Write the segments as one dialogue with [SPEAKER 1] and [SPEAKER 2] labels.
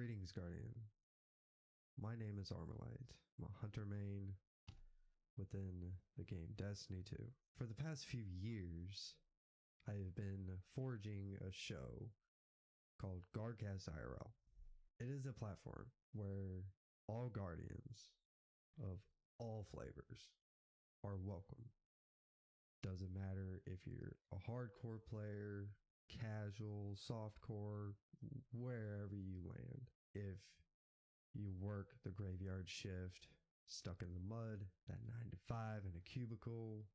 [SPEAKER 1] Greetings, Guardian. My name is Armalite. I'm a hunter main within the game Destiny 2. For the past few years, I have been forging a show called Guardcast IRL. It is a platform where all Guardians of all flavors are welcome. Doesn't matter if you're a hardcore player, casual, softcore, wherever you land. If you work the graveyard shift, stuck in the mud, that 9 to 5 in a cubicle,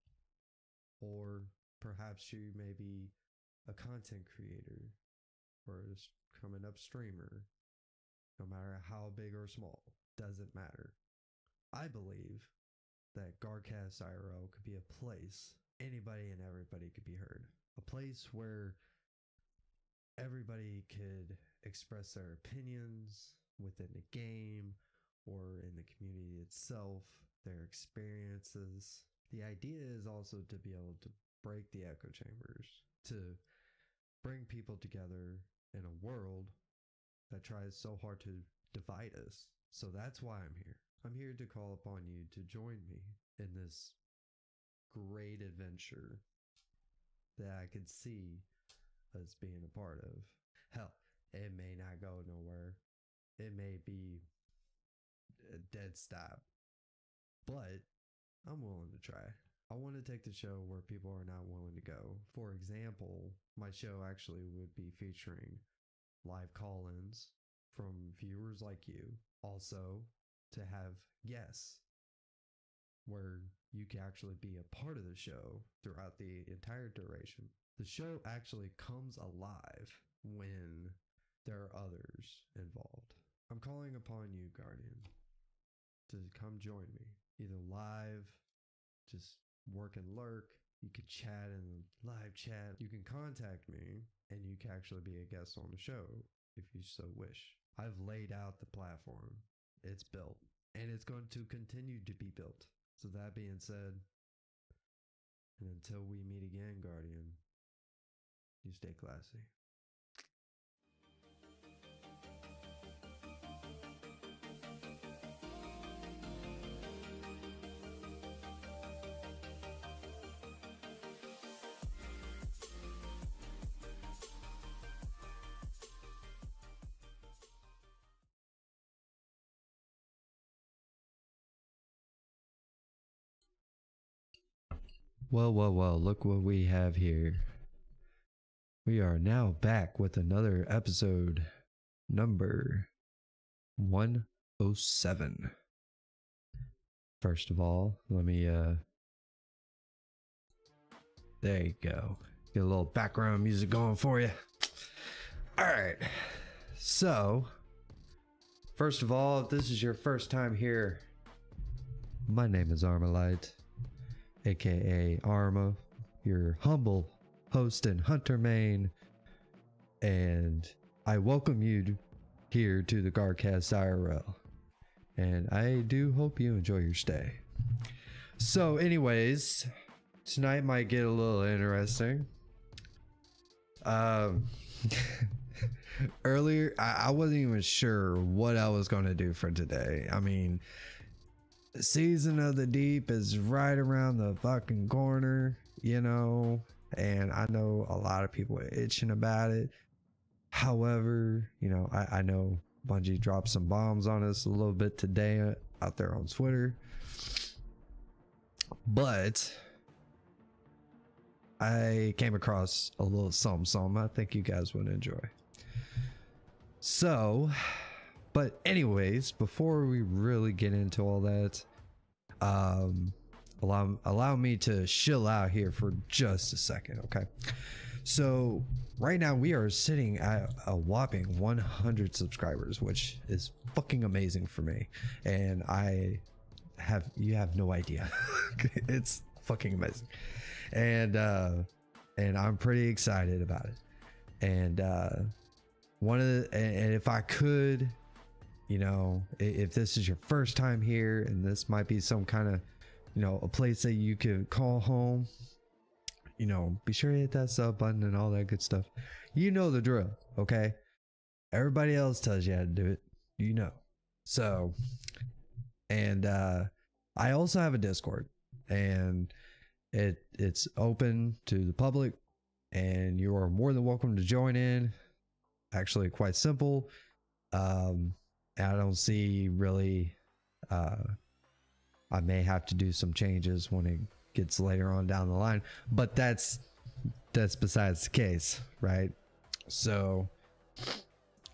[SPEAKER 1] or perhaps you may be a content creator or a coming up streamer, no matter how big or small, doesn't matter. I believe that Guardcast IRL could be a place anybody and everybody could be heard. A place where everybody could express their opinions within the game or in the community itself, their experiences. The idea is also to be able to break the echo chambers, to bring people together in a world that tries so hard to divide us. So that's why I'm here. I'm here to call upon you to join me in this great adventure that I could see us being a part of. Hell, it may not go nowhere. It may be a dead stop, but I'm willing to try. I want to take the show where people are not willing to go. For example, my show actually would be featuring live call-ins from viewers like you. Also, to have guests where you can actually be a part of the show throughout the entire duration. The show actually comes alive when there are others involved. I'm calling upon you, Guardian, to come join me, either live, just work and lurk. You could chat in the live chat. You can contact me and you can actually be a guest on the show if you so wish. I've laid out the platform. It's built and it's going to continue to be built. So that being said, and until we meet again, Guardian, you stay classy. Well, look what we have here. We are now back with another episode, number 107. First of all, let me, there you go. Get a little background music going for you. Alright, so, first of all, if this is your first time here, my name is Armalite, aka Arma, your humble host and hunter main, and I welcome you here to the Guardcast IRL, and I do hope you enjoy your stay. So anyways, tonight might get a little interesting. Earlier I wasn't even sure what I was going to do for today. I mean, Season of the Deep is right around the fucking corner, you know, and I know a lot of people are itching about it. However, you know, I know Bungie dropped some bombs on us a little bit today out there on Twitter, but I came across a little something I think you guys would enjoy. So, but anyways, before we really get into all that, allow me to chill out here for just a second, okay? So right now we are sitting at a whopping 100 subscribers, which is fucking amazing for me, and you have no idea. It's fucking amazing, and I'm pretty excited about it. And and if I could, you know, if this is your first time here and this might be some kind of, you know, a place that you could call home, you know, be sure to hit that sub button and all that good stuff. You know the drill, okay? Everybody else tells you how to do it, you know. So, and I also have a Discord, and it's open to the public, and you are more than welcome to join in. Actually, quite simple. And I don't see really. I may have to do some changes when it gets later on down the line, but that's besides the case, right? So,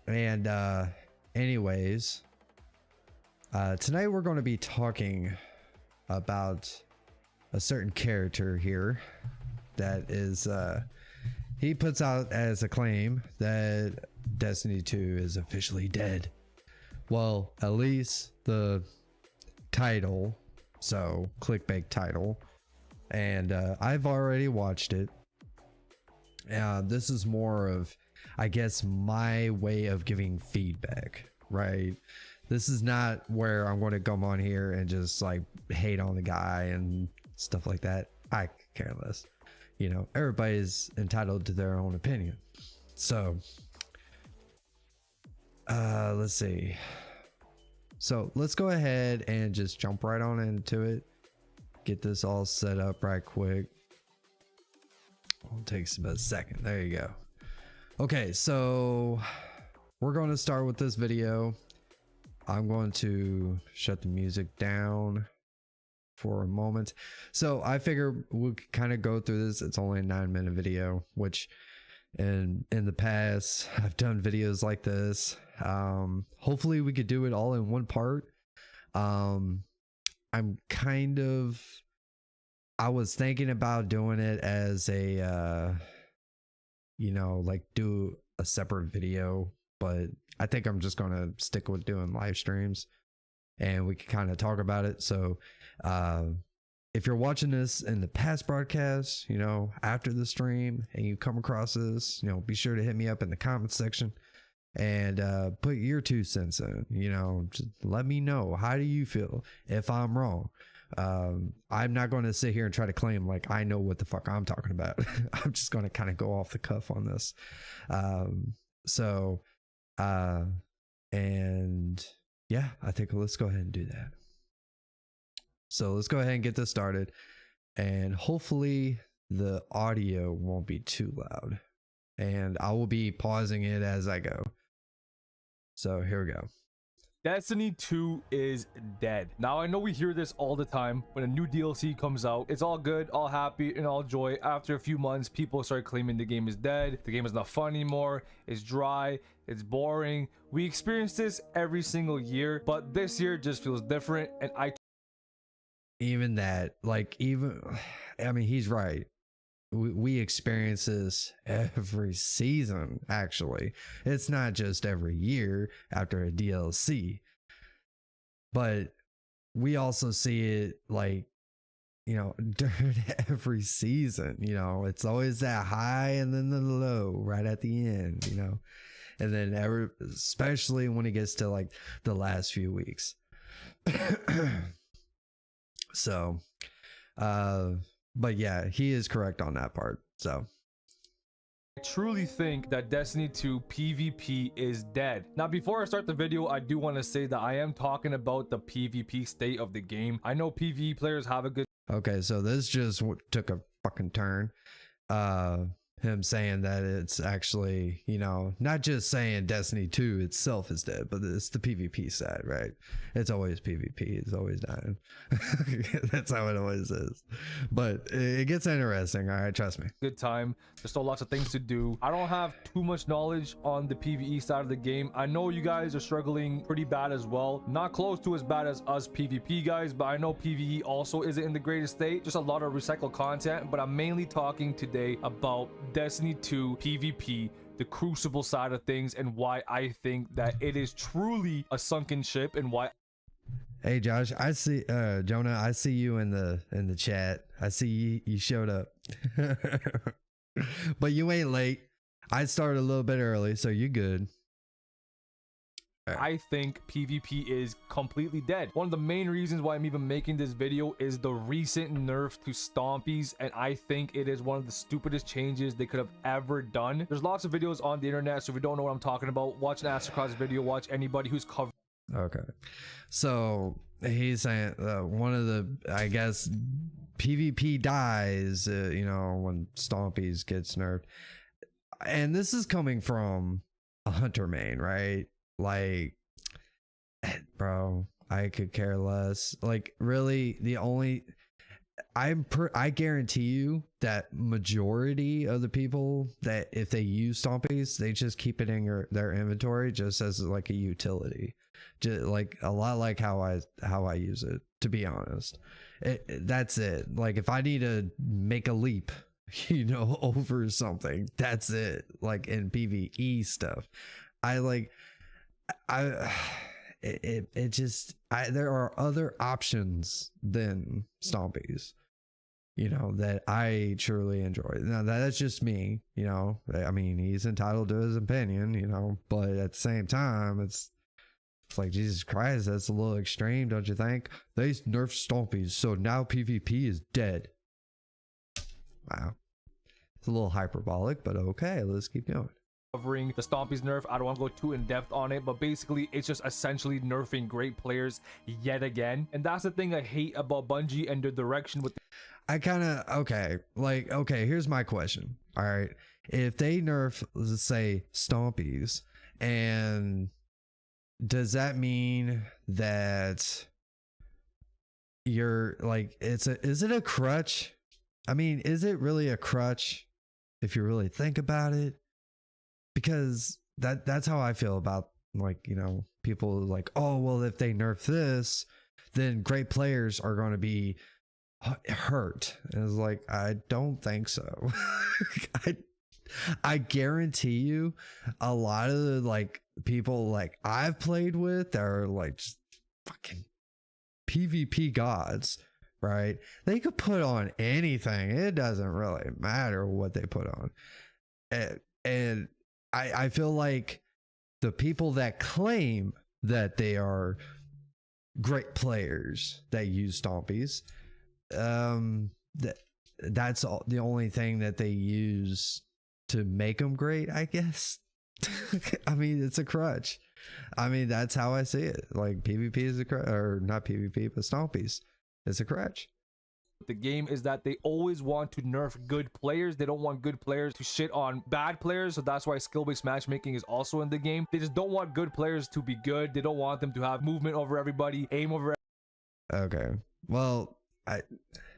[SPEAKER 1] and anyways, tonight we're going to be talking about a certain character here that is he puts out as a claim that Destiny 2 is officially dead. Well, at least the title, so clickbait title, and I've already watched it. This is more of, I guess, my way of giving feedback, right? This is not where I'm going to come on here and just like hate on the guy and stuff like that. I care less. You know, everybody's entitled to their own opinion. So, let's see. So let's go ahead and just jump right on into it. Get this all set up right quick. It takes about a second. There you go. Okay, so we're going to start with this video. I'm going to shut the music down for a moment. So I figure we'll kind of go through this. It's only a 9-minute video, which in the past I've done videos like this. Hopefully we could do it all in one part. I was thinking about doing it as a like do a separate video, but I think I'm just gonna stick with doing live streams, and we can kind of talk about it. So if you're watching this in the past broadcast, you know, after the stream, and you come across this, you know, be sure to hit me up in the comments section and put your 2 cents in. You know, just let me know, how do you feel if I'm wrong. I'm not going to sit here and try to claim like I know what the fuck I'm talking about. I'm just going to kind of go off the cuff on this. And yeah, I think let's go ahead and do that. So let's go ahead and get this started, and hopefully the audio won't be too loud, and I will be pausing it as I go. So here we go.
[SPEAKER 2] Destiny 2 is dead. Now, I know we hear this all the time when a new DLC comes out. It's all good, all happy, and all joy. After a few months, people start claiming the game is dead. The game is not fun anymore. It's dry. It's boring. We experience this every single year, but this year just feels different. And I
[SPEAKER 1] mean, he's right. We experience this every season. Actually, it's not just every year after a DLC, but we also see it, like, you know, during every season. You know, it's always that high and then the low right at the end, you know, and then especially when it gets to like the last few weeks. So but yeah, he is correct on that part. So
[SPEAKER 2] I truly think that Destiny 2 PvP is dead. Now, before I start the video, I do want to say that I am talking about the PvP state of the game. I know PvE players have a good...
[SPEAKER 1] Okay, so this just took a fucking turn. Him saying that it's actually, you know, not just saying Destiny 2 itself is dead, but it's the PvP side, right? It's always PvP. It's always dying. That's how it always is. But it gets interesting, all right? Trust me.
[SPEAKER 2] Good time. There's still lots of things to do. I don't have too much knowledge on the PvE side of the game. I know you guys are struggling pretty bad as well. Not close to as bad as us PvP guys, but I know PvE also isn't in the greatest state. Just a lot of recycled content, but I'm mainly talking today about Destiny 2 PvP, the Crucible side of things, and why I think that it is truly a sunken ship, and why...
[SPEAKER 1] Hey Josh, I see Jonah, I see you in the chat. I see you showed up. But you ain't late. I started a little bit early, so you're good.
[SPEAKER 2] I think PvP is completely dead. One of the main reasons why I'm even making this video is the recent nerf to Stompies, and I think it is one of the stupidest changes they could have ever done. There's lots of videos on the internet, so if you don't know what I'm talking about, watch an Astrocross video, watch anybody who's covered.
[SPEAKER 1] Okay, so he's saying one of the, I guess, PvP dies, you know, when Stompies gets nerfed, and this is coming from a hunter main, right? Like, bro, I could care less. Like, really, the only I guarantee you that majority of the people that if they use Stompies, they just keep it in their inventory just as like a utility, just like a lot like how I use it, to be honest. That's it. Like, if I need to make a leap, you know, over something, that's it. Like in PvE stuff, there are other options than Stompies, you know, that I truly enjoy. Now that's just me, you know. I mean, he's entitled to his opinion, you know, but at the same time, it's like, Jesus Christ, that's a little extreme, don't you think? They nerfed Stompies, so now PvP is dead. Wow, it's a little hyperbolic, but okay, let's keep going.
[SPEAKER 2] Covering the Stompies nerf. I don't want to go too in depth on it, but basically it's just essentially nerfing great players yet again, and that's the thing I hate about Bungie and their direction with
[SPEAKER 1] I kind of, okay, here's my question. All right, if they nerf, let's say, Stompies, and does that mean that you're like, is it a crutch? I mean, is it really a crutch if you really think about it? Because that's how I feel about, like, you know, people like, oh, well, if they nerf this, then great players are going to be hurt. And it's like, I don't think so. I guarantee you a lot of the like people like I've played with that are like just fucking PvP gods, right? They could put on anything. It doesn't really matter what they put on. And I feel like the people that claim that they are great players that use Stompies, that's all, the only thing that they use to make them great, I guess. I mean, it's a crutch. I mean, that's how I see it. Like, PvP is a crutch, or not PvP, but Stompies is a crutch.
[SPEAKER 2] The game is that they always want to nerf good players. They don't want good players to shit on bad players, so that's why skill-based matchmaking is also in the game. They just don't want good players to be good. They don't want them to have movement over everybody, aim over
[SPEAKER 1] okay, well,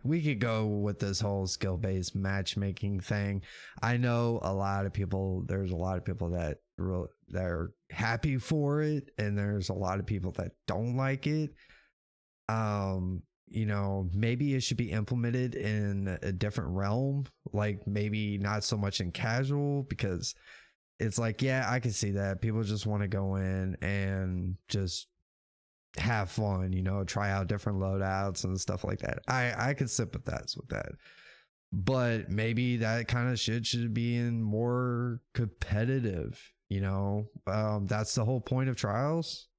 [SPEAKER 1] we could go with this whole skill-based matchmaking thing. I know a lot of people, there's a lot of people that are happy for it, and there's a lot of people that don't like it. You know, maybe it should be implemented in a different realm, like maybe not so much in casual, because it's like, yeah, I can see that people just want to go in and just have fun, you know, try out different loadouts and stuff like that. I could sympathize with that, but maybe that kind of shit should be in more competitive, you know. That's the whole point of trials, ?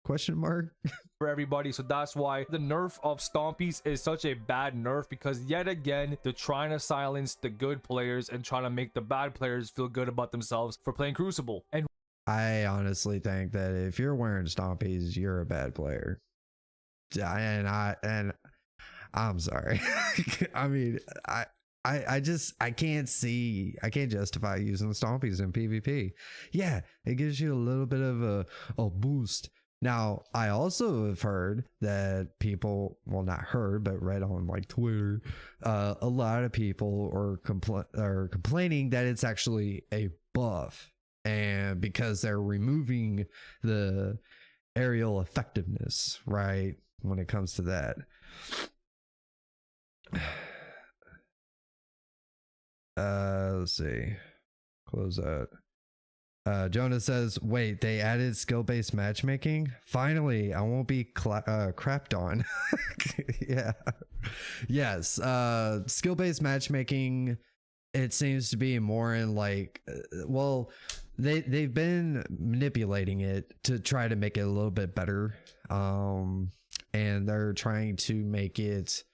[SPEAKER 2] for everybody. So that's why the nerf of Stompies is such a bad nerf, because yet again they're trying to silence the good players and trying to make the bad players feel good about themselves for playing Crucible. And
[SPEAKER 1] I honestly think that if you're wearing Stompies, you're a bad player. And I'm sorry. I mean, I can't justify using the Stompies in PvP. Yeah, it gives you a little bit of a boost. Now, I also have heard that people, well, not heard, but read on like Twitter, a lot of people are complaining that it's actually a buff, and because they're removing the aerial effectiveness, right, when it comes to that. Let's see. Close that. Jonah says, wait, they added skill-based matchmaking? Finally, I won't be crapped on. Yeah. Yes. Skill-based matchmaking it seems to be more in like, well, they've been manipulating it to try to make it a little bit better, and they're trying to make it.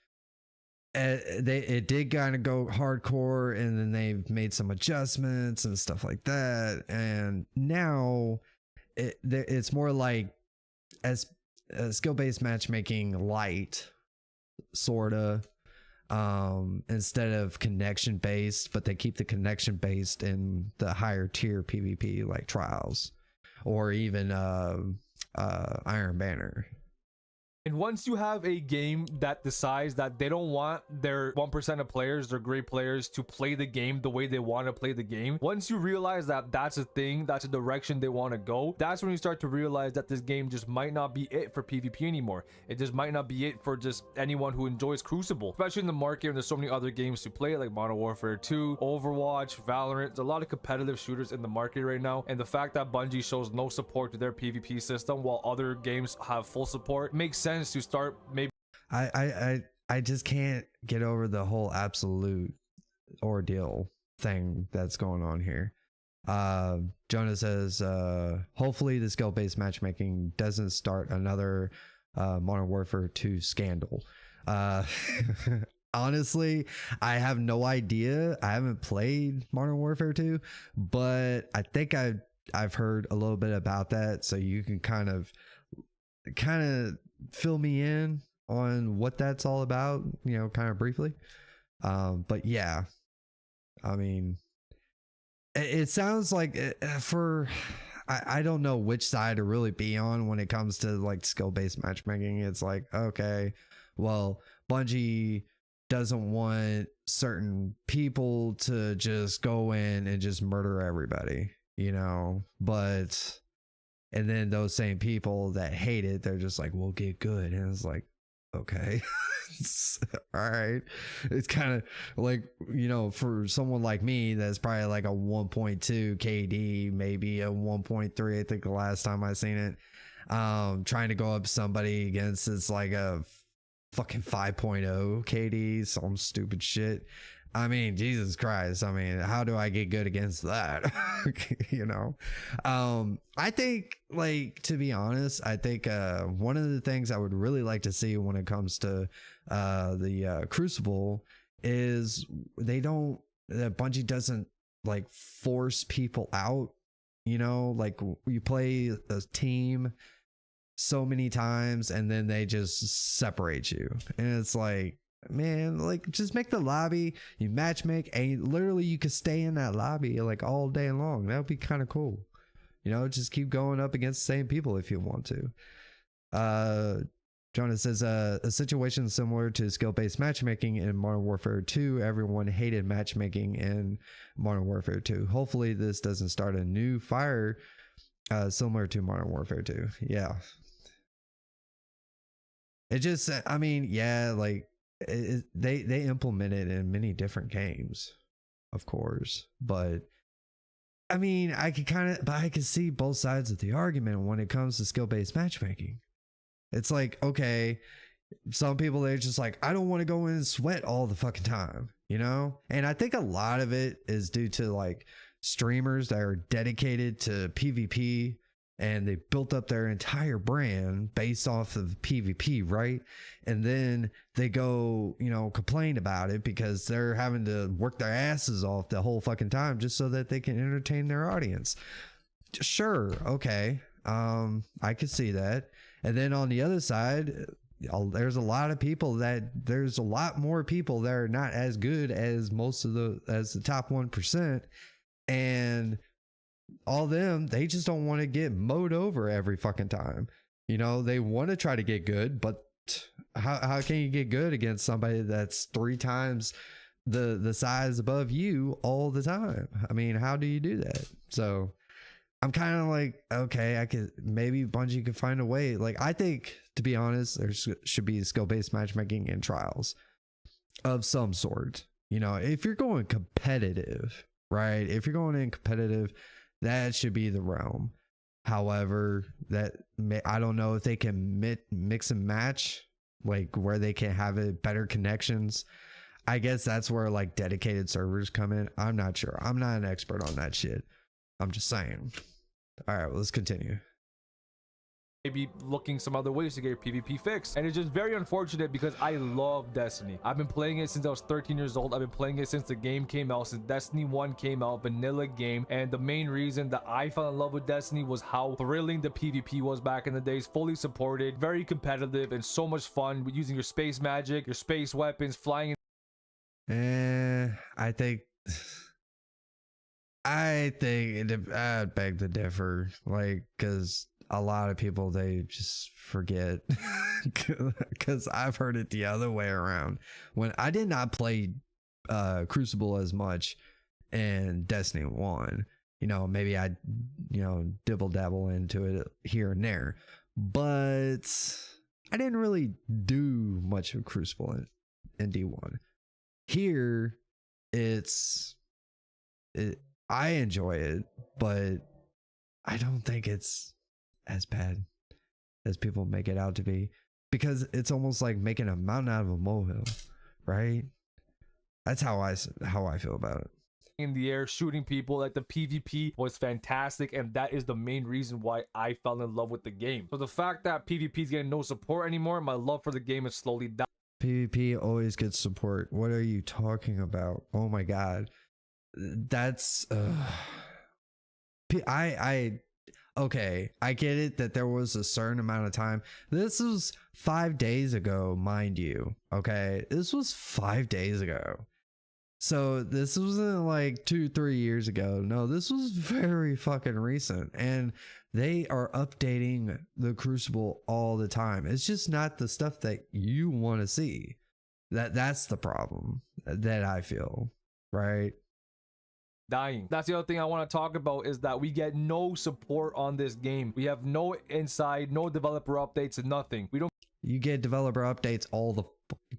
[SPEAKER 1] It did kind of go hardcore, and then they've made some adjustments and stuff like that, and now it's more like as skill-based matchmaking light, sorta, instead of connection based, but they keep the connection based in the higher tier PvP like trials or even Iron Banner.
[SPEAKER 2] And once you have a game that decides that they don't want their 1% of players, their great players, to play the game the way they want to play the game, once you realize that that's a thing, that's a direction they want to go, that's when you start to realize that this game just might not be it for PvP anymore. It just might not be it for just anyone who enjoys Crucible, especially in the market. And there's so many other games to play, like Modern Warfare 2, Overwatch, Valorant. There's a lot of competitive shooters in the market right now, and the fact that Bungie shows no support to their PvP system while other games have full support makes sense to start. Maybe
[SPEAKER 1] I just can't get over the whole absolute ordeal thing that's going on here. Jonah says hopefully the skill-based matchmaking doesn't start another Modern Warfare 2 scandal. Honestly, I have no idea. I haven't played Modern Warfare 2, but I think I've heard a little bit about that, so you can kind of fill me in on what that's all about, you know, kind of briefly. But yeah, I mean, it sounds like I don't know which side to really be on when it comes to like skill-based matchmaking. It's like, okay, well, Bungie doesn't want certain people to just go in and just murder everybody, you know, but and then those same people that hate it, they're just like, we'll get good. And it's like, okay, all right. It's kind of like, you know, for someone like me, that's probably like a 1.2 KD, maybe a 1.3. I think the last time I seen it, trying to go up somebody against it's like a fucking 5.0 KD, some stupid shit. I mean, Jesus Christ. I mean, how do I get good against that? You know, I think, like, to be honest, I think one of the things I would really like to see when it comes to the Crucible is that Bungie doesn't like force people out, you know, like you play a team so many times and then they just separate you. And it's like, man, like just make the lobby, you match make, and literally you could stay in that lobby like all day long. That would be kind of cool, you know, just keep going up against the same people if you want to. Jonah says a situation similar to skill-based matchmaking in Modern Warfare 2. Everyone hated matchmaking in Modern Warfare 2. Hopefully this doesn't start a new fire similar to Modern Warfare 2. Yeah, it just, I mean, yeah, like they implement it in many different games, of course, but I mean, I could see both sides of the argument when it comes to skill-based matchmaking. It's like, okay, some people, they're just like, I don't want to go in and sweat all the fucking time, you know? And I think a lot of it is due to like streamers that are dedicated to PvP and they built up their entire brand based off of PvP, right? And then they go, you know, complain about it because they're having to work their asses off the whole fucking time just so that they can entertain their audience. Sure, okay, I could see that. And then on the other side, there's a lot more people that are not as good as the top 1%, and all them, they just don't want to get mowed over every fucking time. You know, they want to try to get good, but how can you get good against somebody that's 3 times the size above you all the time? I mean, how do you do that? So I'm kind of like, okay, maybe Bungie could find a way. Like, I think, to be honest, there should be skill-based matchmaking in trials of some sort. You know, if you're going competitive, right? If you're going in competitive, that should be the realm. However, I don't know if they can mix and match, like where they can have better connections. I guess that's where like dedicated servers come in. I'm not sure. I'm not an expert on that shit. I'm just saying. All right, well, let's continue.
[SPEAKER 2] Maybe looking some other ways to get your PvP fixed. And it's just very unfortunate because I love Destiny. I've been playing it since I was 13 years old. I've been playing it since the game came out, since Destiny 1 came out, vanilla game. And the main reason that I fell in love with Destiny was how thrilling the PvP was back in the days. Fully supported, very competitive, and so much fun with using your space magic, your space weapons, flying.
[SPEAKER 1] I think I beg to differ, like, because a lot of people, they just forget, because I've heard it the other way around. When I did not play Crucible as much in Destiny 1, maybe I dibble dabble into it here and there, but I didn't really do much of Crucible in D1. Here I enjoy it, but I don't think it's as bad as people make it out to be, because it's almost like making a mountain out of a molehill, right? That's how I feel about it.
[SPEAKER 2] In the air, shooting people, like the PvP was fantastic, and that is the main reason why I fell in love with the game. So the fact that PvP is getting no support anymore, my love for the game is slowly dying.
[SPEAKER 1] PvP always gets support. What are you talking about? Oh my god, that's okay, I get it that there was a certain amount of time. This was 5 days ago, mind you. Okay, this was 5 days ago. So this wasn't like 2-3 years ago. No, this was very fucking recent. And they are updating the Crucible all the time. It's just not the stuff that you want to see. That's the problem that I feel, right?
[SPEAKER 2] Dying. That's the other thing I want to talk about, is that we get no support on this game. We have no inside, no developer updates, and nothing. We don't.
[SPEAKER 1] You get developer updates all the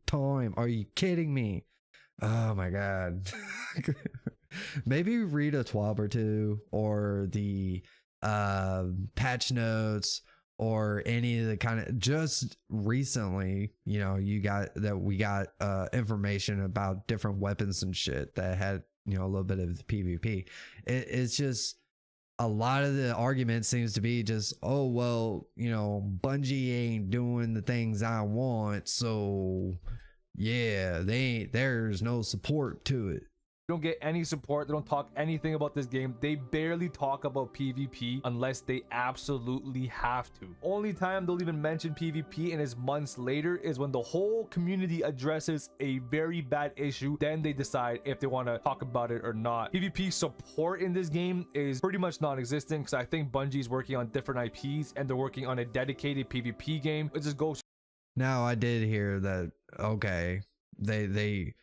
[SPEAKER 1] time. Are you kidding me? Oh my god. Maybe read a twab or two, or the patch notes, or any of the kind of, just recently, we got information about different weapons and shit that had a little bit of the PvP. It's just a lot of the argument seems to be just, oh well, Bungie ain't doing the things I want, so yeah, there's no support to it.
[SPEAKER 2] Don't get any support. They don't talk anything about this game. They barely talk about PvP unless they absolutely have to. Only time they'll even mention PvP, and is months later, is when the whole community addresses a very bad issue. Then they decide if they want to talk about it or not. PvP support in this game is pretty much non-existent, because I think Bungie's working on different IPs and they're working on a dedicated PvP game. It just goes.
[SPEAKER 1] Now I did hear that, okay, they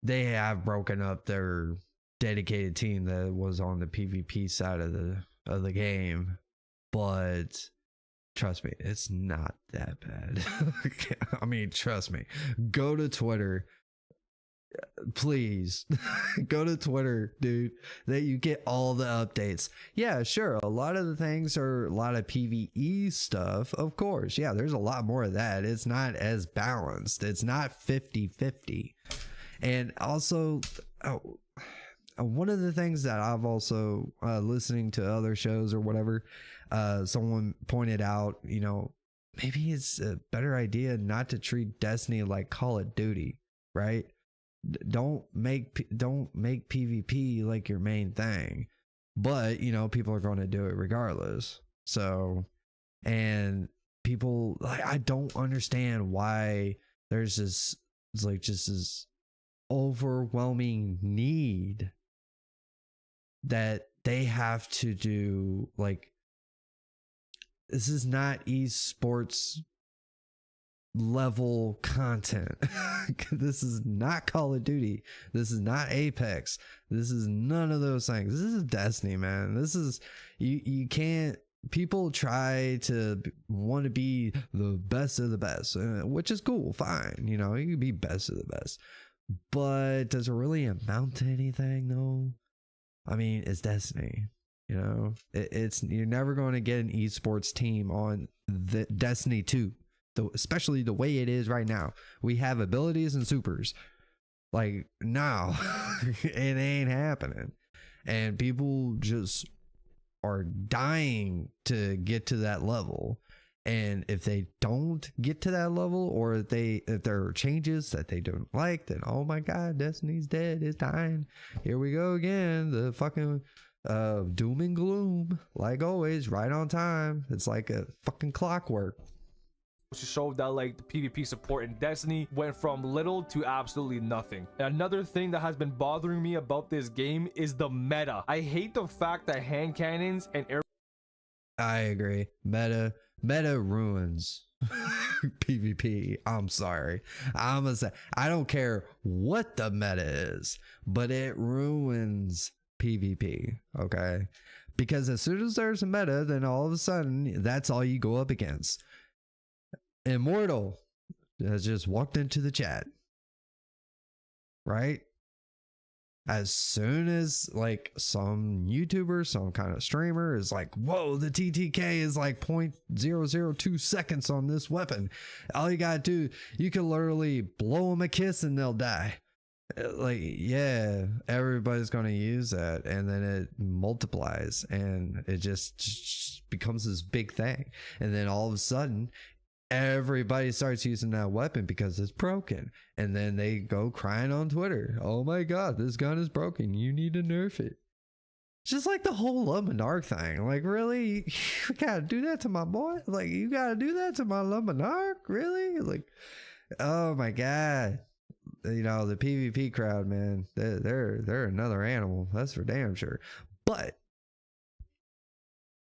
[SPEAKER 1] have broken up their dedicated team that was on the PvP side of the game, but trust me, it's not that bad. I mean, trust me. Go to Twitter, please. Go to Twitter, dude. That you get all the updates. Yeah, sure. A lot of the things are a lot of PvE stuff, of course. Yeah, there's a lot more of that. It's not as balanced. It's not 50-50. And also, one of the things that I've also listening to other shows or whatever, someone pointed out, maybe it's a better idea not to treat Destiny like Call of Duty, right? Don't make PvP like your main thing, but people are going to do it regardless. So, and people, like, I don't understand why there's this, it's like just this overwhelming need that they have to do, like, this is not esports level content. This is not Call of Duty. This is not Apex. This is none of those things. This is Destiny, man. This is, you can't, people try to want to be the best of the best, which is cool, fine, you can be best of the best, but does it really amount to anything though? I mean, it's Destiny, it's, you're never going to get an esports team on the Destiny 2, especially the way it is right now. We have abilities and supers. Like, no, it ain't happening. And people just are dying to get to that level. And if they don't get to that level, or if there are changes that they don't like, then oh my god, Destiny's dead, it's dying. Here we go again, the fucking doom and gloom, like always, right on time. It's like a fucking clockwork.
[SPEAKER 2] Which showed that like the PvP support in Destiny went from little to absolutely nothing. Another thing that has been bothering me about this game is the meta. I hate the fact that hand cannons and air.
[SPEAKER 1] I agree. Meta ruins PvP. I'm sorry. I'm gonna say, I don't care what the meta is, but it ruins PvP. Okay, because as soon as there's a meta, then all of a sudden that's all you go up against. Immortal has just walked into the chat, right? As soon as like some YouTuber, some kind of streamer is like, whoa, the TTK is like 0.002 seconds on this weapon. All you gotta do, you can literally blow them a kiss and they'll die. Like, yeah, everybody's gonna use that, and then it multiplies and it just becomes this big thing. And then all of a sudden, everybody starts using that weapon because it's broken, and then they go crying on Twitter, oh my god, this gun is broken, you need to nerf it. Just like the whole Luminark thing. Like, really? You gotta do that to my boy? Like, you gotta do that to my Luminark? Really? Like, oh my god. You know, the PvP crowd, man, they're another animal, that's for damn sure. But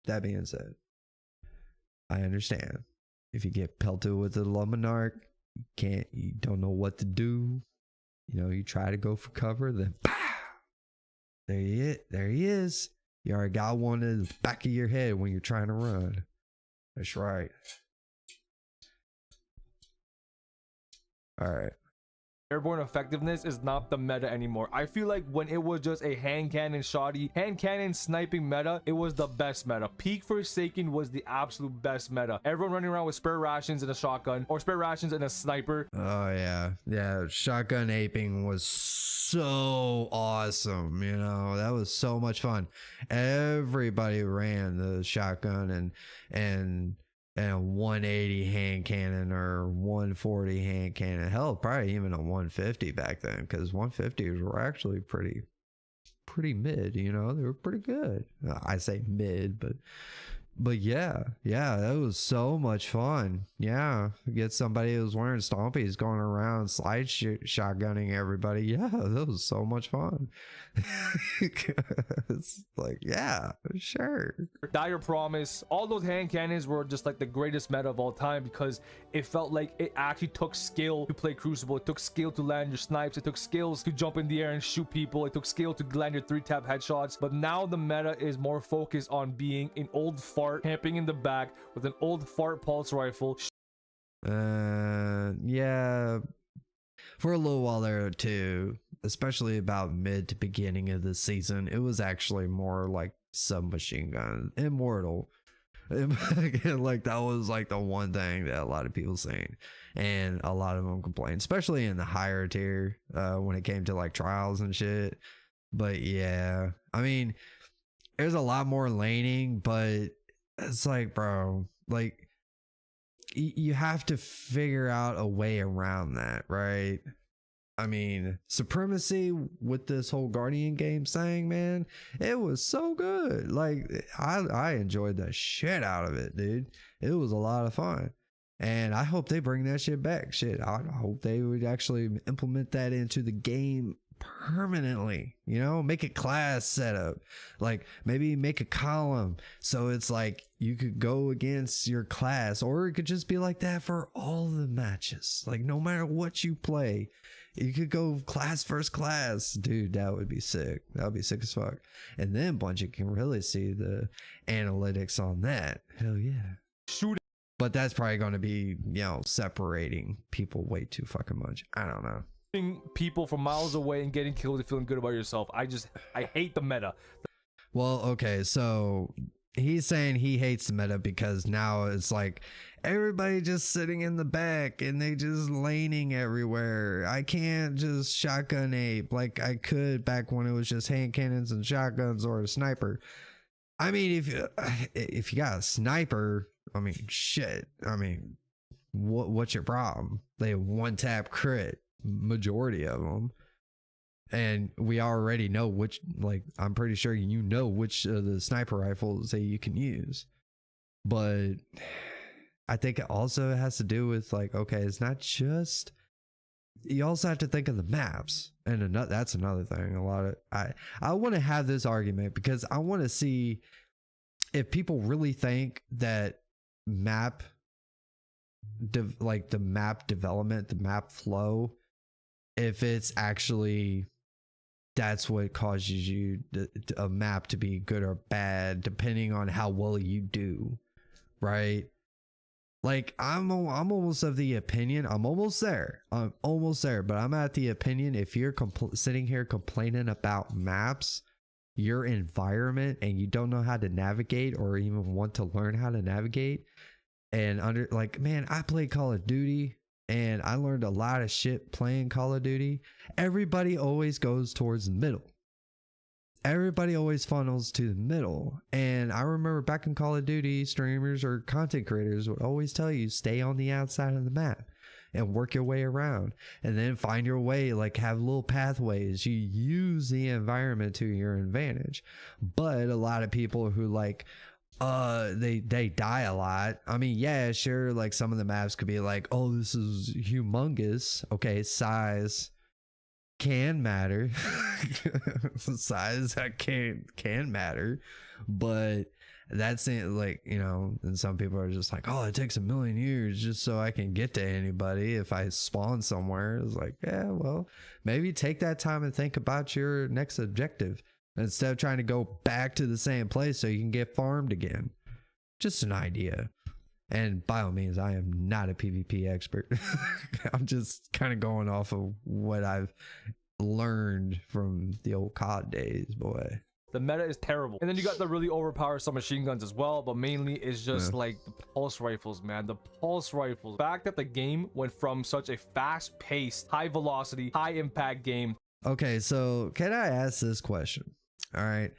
[SPEAKER 1] that being said, I understand. If you get pelted with a Luminark, you don't know what to do. You know, you try to go for cover, then pow! There he is. You already got one in the back of your head when you're trying to run. That's right. All right.
[SPEAKER 2] Airborne effectiveness is not the meta anymore. I feel like when it was just a hand cannon shoddy, hand cannon sniping meta, it was the best meta. Peak Forsaken was the absolute best meta. Everyone running around with spare rations and a shotgun, or spare rations and a sniper.
[SPEAKER 1] Oh yeah, shotgun aping was so awesome. You know, that was so much fun. Everybody ran the shotgun and 180 hand cannon or 140 hand cannon. Hell, probably even a 150 back then, because 150s were actually pretty mid. You know, they were pretty good. I say mid, but yeah, that was so much fun. Yeah, get somebody who's wearing stompies going around slide shotgunning everybody. Yeah, that was so much fun. It's like, yeah, sure.
[SPEAKER 2] Dire Promise, all those hand cannons were just like the greatest meta of all time, because it felt like it actually took skill to play Crucible. It took skill to land your snipes. It took skills to jump in the air and shoot people. It took skill to land your 3-tap headshots. But now the meta is more focused on being an old fart camping in the back with an old fart pulse rifle.
[SPEAKER 1] Yeah, for a little while there too, especially about mid to beginning of the season, it was actually more like submachine gun. Immortal. Like, that was like the one thing that a lot of people saying, and a lot of them complained, especially in the higher tier, when it came to like trials and shit. But yeah, I mean, there's a lot more laning, but it's like, bro, like, you have to figure out a way around that, right? I mean, Supremacy with this whole Guardian game thing, man, it was so good. Like, I enjoyed the shit out of it, dude. It was a lot of fun. And I hope they bring that shit back. Shit, I hope they would actually implement that into the game permanently, you know, make a class setup, like maybe make a column so it's like you could go against your class, or it could just be like that for all the matches. Like, no matter what you play, you could go class versus class. Dude, that would be sick. That would be sick as fuck. And then Bungie can really see the analytics on that. Hell yeah.
[SPEAKER 2] Shoot.
[SPEAKER 1] But that's probably going to be, you know, separating people way too fucking much. I don't know.
[SPEAKER 2] People from miles away and getting killed and feeling good about yourself. I hate the meta.
[SPEAKER 1] Well, okay, so he's saying he hates the meta because now it's like everybody just sitting in the back and they just laning everywhere. I can't just shotgun ape like I could back when it was just hand cannons and shotguns or a sniper. I mean, if you got a sniper, I mean, shit. I mean, what's your problem? They have one tap crit, majority of them. And we already know which, like, I'm pretty sure you know which of the sniper rifles that you can use. But I think it also has to do with, like, okay, it's not just, you also have to think of the maps. And that's another thing. A lot of, I want to have this argument because I want to see if people really think that map, like the map development, the map flow, if it's actually, that's what causes you a map to be good or bad depending on how well you do, right? Like I'm almost of the opinion, I'm almost there, but I'm at the opinion, if you're sitting here complaining about maps, your environment, and you don't know how to navigate or even want to learn how to navigate, and like, man, I play Call of Duty and I learned a lot of shit playing Call of Duty. Everybody always goes towards the middle. Everybody always funnels to the middle. And I remember back in Call of Duty, streamers or content creators would always tell you, stay on the outside of the map and work your way around, and then find your way, like have little pathways. You use the environment to your advantage. But a lot of people who like, they die a lot. I mean, yeah, sure, like some of the maps could be like, oh, this is humongous. Okay, size can matter. Size can matter, but that's it, like, you know. And some people are just like, oh, it takes 1,000,000 years just so I can get to anybody if I spawn somewhere. It's like, yeah, well, maybe take that time and think about your next objective instead of trying to go back to the same place so you can get farmed again. Just an idea. And by all means, I am not a PvP expert. I'm just kind of going off of what I've learned from the old COD days, boy.
[SPEAKER 2] The meta is terrible. And then you got the really overpowered submachine guns as well, but mainly it's just like the pulse rifles, man. The pulse rifles. The fact that the game went from such a fast-paced, high-velocity, high-impact game.
[SPEAKER 1] Okay, so can I ask this question? All right,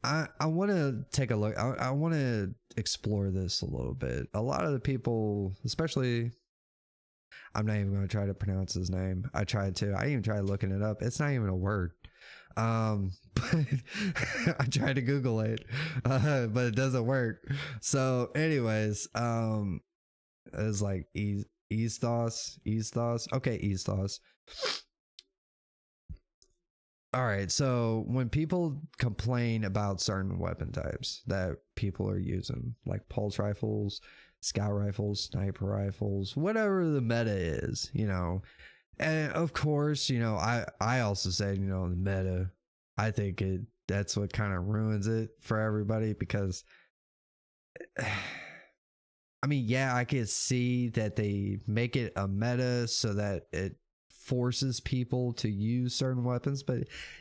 [SPEAKER 1] I want to take a look. I want to explore this a little bit. A lot of the people, especially, I'm not even going to try to pronounce his name. I even tried looking it up. It's not even a word. But I tried to Google it, but it doesn't work. So anyways, it's like Xezthos. Okay, Xezthos. All right, so when people complain about certain weapon types that people are using, like pulse rifles, scout rifles, sniper rifles, whatever the meta is, you know, and of course, you know, I also said, you know, the meta, I think that's what kind of ruins it for everybody, because I mean, yeah, I could see that they make it a meta so that it forces people to use certain weapons, but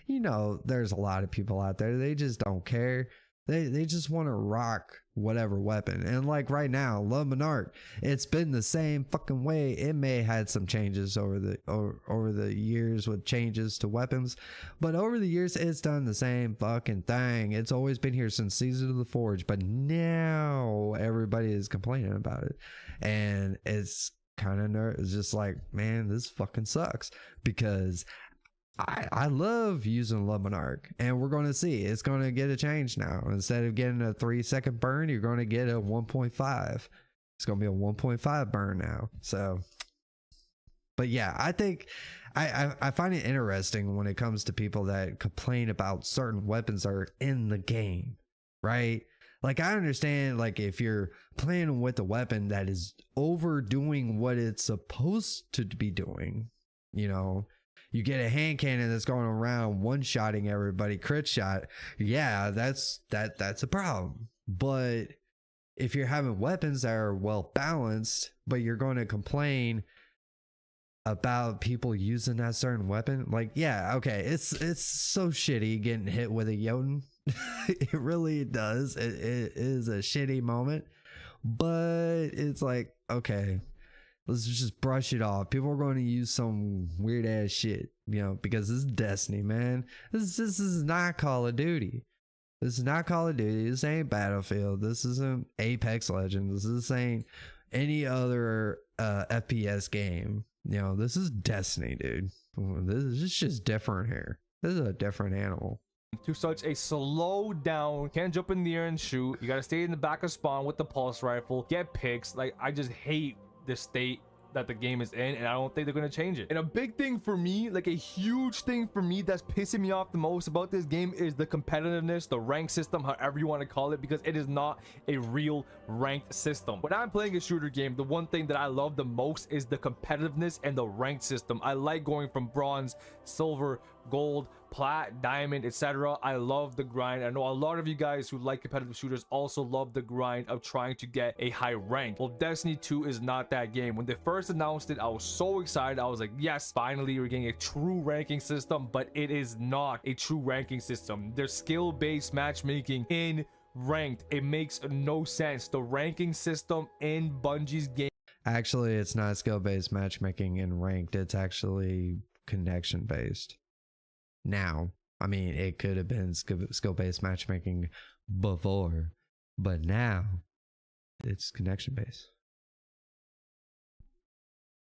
[SPEAKER 1] you know, there's a lot of people out there, they just don't care. They just want to rock whatever weapon. And like right now, Le Monarch, it's been the same fucking way. It may have had some changes over the years with changes to weapons, but over the years it's done the same fucking thing. It's always been here since Season of the Forge, but now everybody is complaining about it, and it's kind of it's just like, man, this fucking sucks, because I love using Le Monarch, and we're going to see it's going to get a change now. Instead of getting a 3-second burn, you're going to get a 1.5. It's going to be a 1.5 burn now. So, but yeah, I think I find it interesting when it comes to people that complain about certain weapons that are in the game, right? Like, I understand, like, if you're playing with a weapon that is overdoing what it's supposed to be doing, you know, you get a hand cannon that's going around one-shotting everybody, crit shot, yeah, that's a problem. But if you're having weapons that are well balanced, but you're going to complain about people using that certain weapon, like, yeah, okay, it's so shitty getting hit with a Jotun, It really does. It is a shitty moment, but it's like, okay, let's just brush it off. People are going to use some weird ass shit, because this is Destiny, man. This is not Call of Duty. This is not Call of Duty. This ain't Battlefield. This isn't Apex Legends. This ain't any other FPS game. This is Destiny, dude. This is just different here. This is a different animal.
[SPEAKER 2] To such a slow down, can't jump in the air and shoot. You gotta stay in the back of spawn with the pulse rifle, get picks. Like, I just hate the state that the game is in, and I don't think they're gonna change it. And a big thing for me, like a huge thing for me that's pissing me off the most about this game, is the competitiveness, the rank system, however you want to call it, because it is not a real ranked system. When I'm playing a shooter game, the one thing that I love the most is the competitiveness and the ranked system. I like going from bronze, silver, gold, plat, diamond, etc. I love the grind. I know a lot of you guys who like competitive shooters also love the grind of trying to get a high rank. Well, Destiny 2 is not that game. When they first announced it, I was so excited. I was like, yes, finally we're getting a true ranking system, but it is not a true ranking system. There's skill-based matchmaking in ranked. It makes no sense. The ranking system in Bungie's game,
[SPEAKER 1] Actually, it's not skill-based matchmaking in ranked. It's actually connection-based. Now, I mean, it could have been skill-based matchmaking before, but now it's connection-based.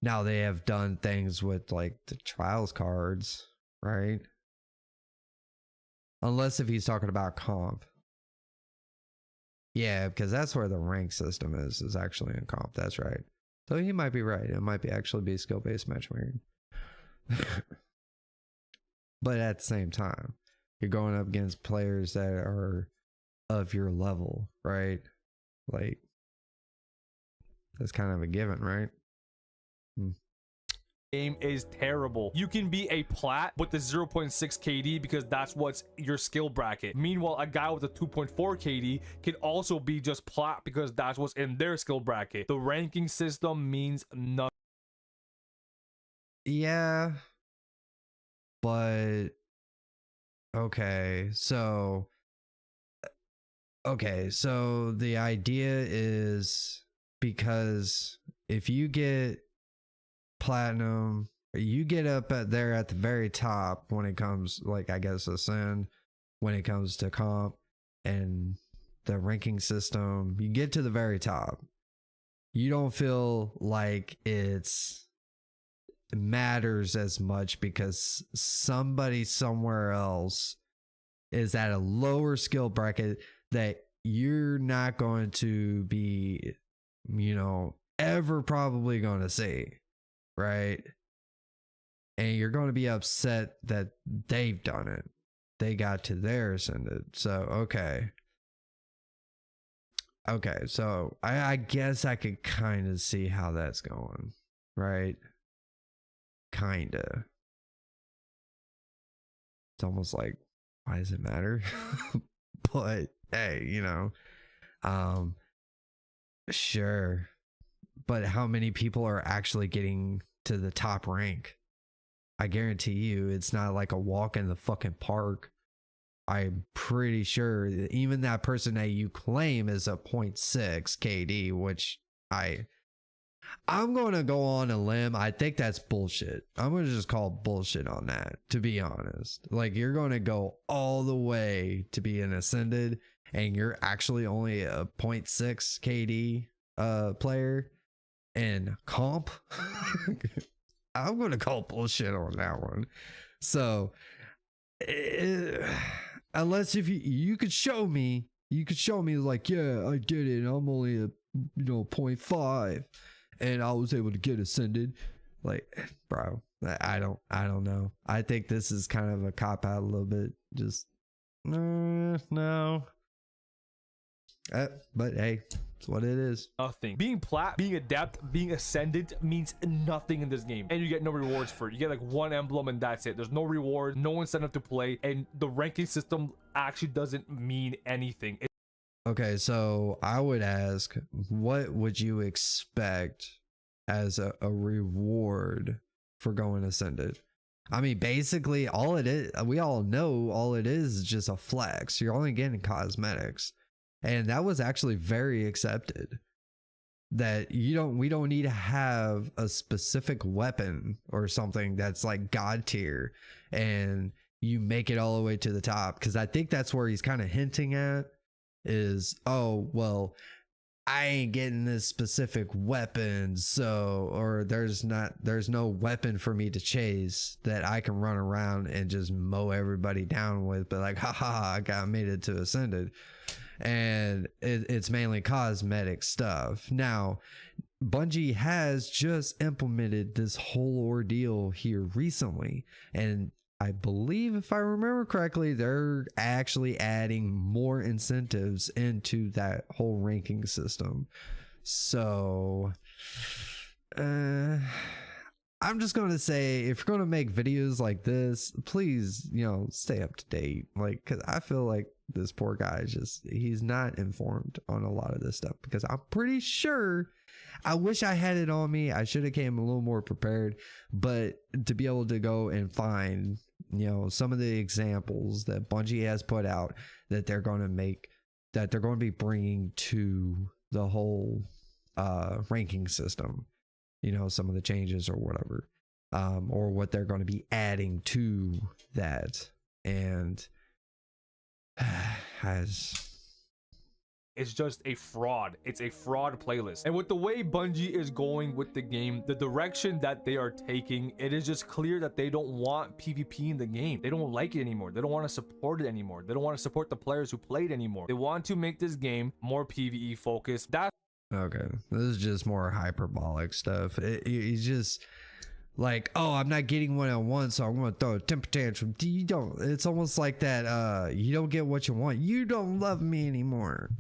[SPEAKER 1] Now they have done things with like the trials cards, right? Unless if he's talking about comp. Yeah, because that's where the rank system is actually in comp. That's right. So he might be right. It might be actually be skill-based matchmaking. But at the same time, you're going up against players that are of your level, right? Like, that's kind of a given, right?
[SPEAKER 2] game is terrible. You can be a plat with the 0.6 KD because that's what's your skill bracket. Meanwhile, a guy with a 2.4 KD can also be just plat because that's what's in their skill bracket. The ranking system means nothing.
[SPEAKER 1] Yeah, but okay, so the idea is, because if you get platinum, you get up at the very top when it comes, like, I guess ascend, when it comes to comp and the ranking system, you get to the very top, you don't feel like it matters as much because somebody somewhere else is at a lower skill bracket that you're not going to be, ever probably going to see, right? And you're going to be upset that they've done it. They got to their ascended. So, okay, so I guess I could kind of see how that's going, right? Kinda. It's almost like, why does it matter? But hey, sure. But how many people are actually getting to the top rank? I guarantee you it's not like a walk in the fucking park. I'm pretty sure that even that person that you claim is a 0.6 KD, which I'm going to go on a limb. I think that's bullshit. I'm going to just call bullshit on that, to be honest. Like, you're going to go all the way to be an ascended and you're actually only a 0.6 KD player and comp. I'm going to call bullshit on that one. So, unless if you could show me, like, yeah, I did it. I'm only a 0.5 and I was able to get ascended. Like, bro, I don't know. I think this is kind of a cop out a little bit. Just no. But hey, it's what it is.
[SPEAKER 2] Nothing. Being plat, being adept, being ascendant means nothing in this game, and you get no rewards for it. You get like one emblem and that's it. There's no reward, no incentive to play, and the ranking system actually doesn't mean anything.
[SPEAKER 1] Okay, so I would ask, what would you expect as a reward for going ascended? I mean, basically all it is, we all know all it is just a flex. You're only getting cosmetics. And that was actually very accepted. That we don't need to have a specific weapon or something that's like god tier and you make it all the way to the top. Cause I think that's where he's kind of hinting at is, oh, well, I ain't getting this specific weapon, so, or there's no weapon for me to chase that I can run around and just mow everybody down with, but like, haha, I made it to Ascended. And it's mainly cosmetic stuff. Now, Bungie has just implemented this whole ordeal here recently, and I believe, if I remember correctly, they're actually adding more incentives into that whole ranking system. So, I'm just going to say, if you're going to make videos like this, please, stay up to date. Like, because I feel like this poor guy he's not informed on a lot of this stuff, because I'm pretty sure, I wish I had it on me. I should have came a little more prepared, but to be able to go and find, some of the examples that Bungie has put out that they're going to be bringing to the whole ranking system, some of the changes or whatever, or what they're going to be adding to that. And
[SPEAKER 2] it's just a fraud. It's a fraud playlist. And with the way Bungie is going with the game, the direction that they are taking, it is just clear that they don't want PvP in the game. They don't like it anymore. They don't want to support it anymore. They don't want to support the players who played anymore. They want to make this game more PvE focused. That's
[SPEAKER 1] okay. This is just more hyperbolic stuff. He's just like, oh, I'm not getting what I want, so I'm going to throw a temper tantrum. It's almost like that, you don't get what you want. You don't love me anymore.